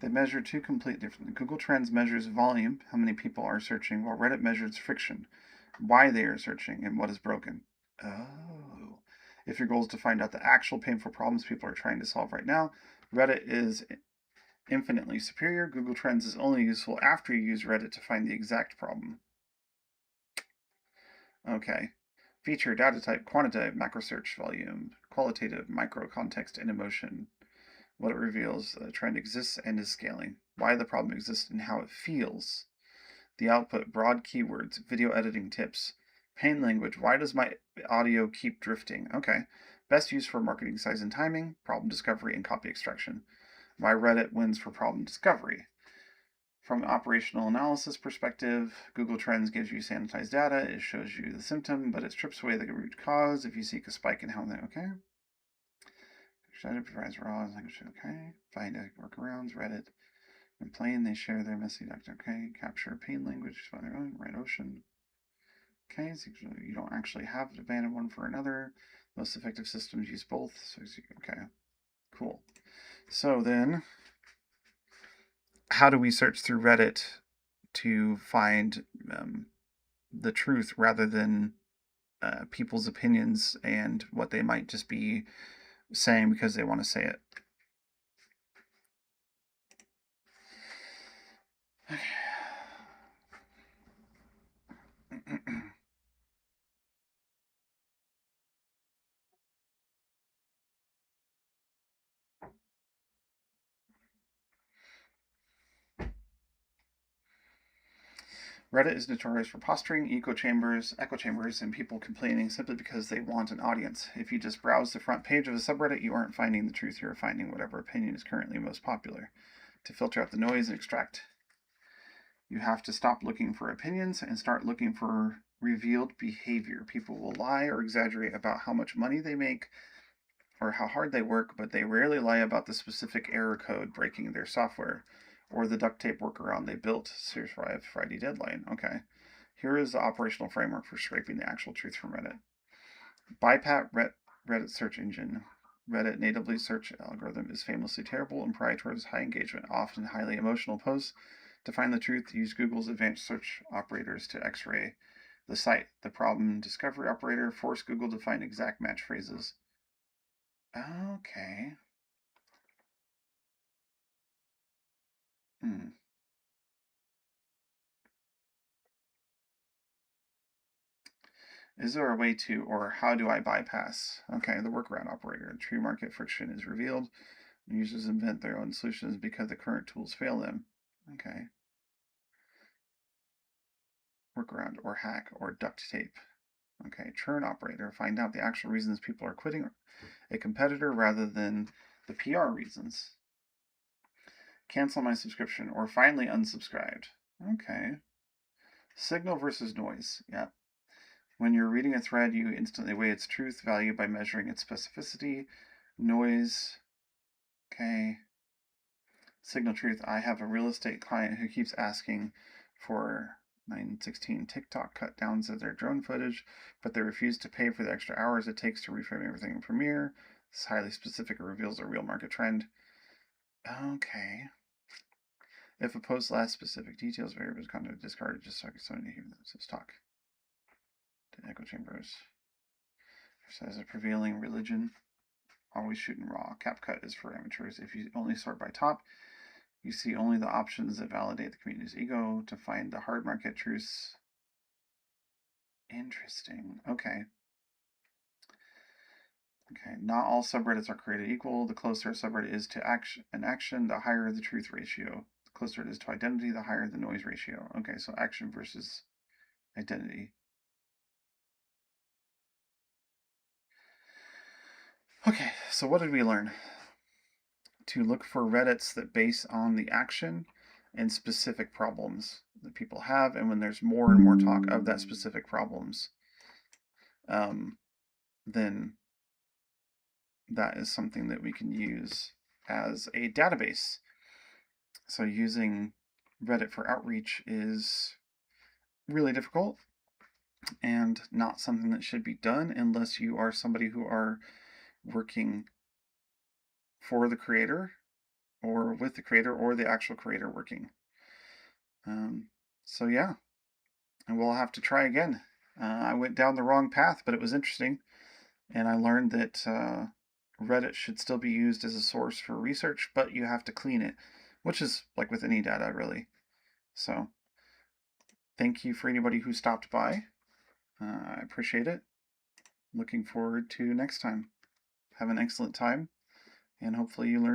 They measure 2 completely differently. Google Trends measures volume, how many people are searching, while Reddit measures friction, why they are searching, and what is broken. Oh. If your goal is to find out the actual painful problems people are trying to solve right now, Reddit is infinitely superior. Google Trends is only useful after you use Reddit to find the exact problem. Okay. Feature, data type, quantitative, macro search volume, qualitative, micro context, and emotion. What it reveals, the trend exists and is scaling. Why the problem exists and how it feels. The output, broad keywords, video editing tips. Pain language, why does my audio keep drifting? Okay. Best use for marketing size and timing, problem discovery, and copy extraction. Why Reddit wins for problem discovery. From an operational analysis perspective, Google Trends gives you sanitized data. It shows you the symptom, but it strips away the root cause if you seek a spike in how they, okay. Reddit provides raw language, okay. Find workarounds, Reddit. In plain, they share their messy duct, okay. Capture pain language, find their own, Red Ocean. Okay, so you don't actually have to ban one for another. Most effective systems use both, so okay. Cool. So then, how do we search through Reddit to find the truth rather than people's opinions and what they might just be saying because they want to say it? Reddit is notorious for posturing, echo chambers, and people complaining simply because they want an audience. If you just browse the front page of a subreddit, you aren't finding the truth, you are finding whatever opinion is currently most popular. To filter out the noise and extract, you have to stop looking for opinions and start looking for revealed behavior. People will lie or exaggerate about how much money they make or how hard they work, but they rarely lie about the specific error code breaking their software or the duct tape workaround they built. Series 5 Friday deadline. Okay. Here is the operational framework for scraping the actual truth from Reddit. Bypass Reddit search engine. Reddit natively search algorithm is famously terrible and prioritizes high engagement, often highly emotional posts. To find the truth, use Google's advanced search operators to X-ray the site. The problem discovery operator force Google to find exact match phrases. Okay. Is there a way to, or how do I bypass? Okay, the workaround operator. True market friction is revealed. Users invent their own solutions because the current tools fail them. Okay. Workaround or hack or duct tape. Okay, churn operator. Find out the actual reasons people are quitting a competitor rather than the PR reasons. Cancel my subscription or finally unsubscribed. Okay. Signal versus noise. Yeah. When you're reading a thread, you instantly weigh its truth value by measuring its specificity. Noise. Okay. Signal truth. I have a real estate client who keeps asking for 916 TikTok cut downs of their drone footage, but they refuse to pay for the extra hours it takes to reframe everything in Premiere. It's highly specific. It reveals a real market trend. Okay. If a post lacks specific details, variables content discarded just so I can start to hear this talk. To echo chambers. Says a prevailing religion. Always shooting raw. CapCut is for amateurs. If you only sort by top, you see only the options that validate the community's ego. To find the hard market truths. Interesting. Okay. Okay. Not all subreddits are created equal. The closer a subreddit is to action, the higher the truth ratio. The closer it is to identity, the higher the noise ratio. Okay, so action versus identity. Okay, so what did we learn? To look for Reddits that base on the action and specific problems that people have, and when there's more and more talk of that specific problems, then that is something that we can use as a database. So using Reddit for outreach is really difficult and not something that should be done unless you are somebody who are working for the creator or with the creator or the actual creator working. So yeah, and we'll have to try again. I went down the wrong path, but it was interesting, and I learned that Reddit should still be used as a source for research, but you have to clean it, which is like with any data, really. So thank you for anybody who stopped by. I appreciate it. Looking forward to next time. Have an excellent time, and hopefully you learn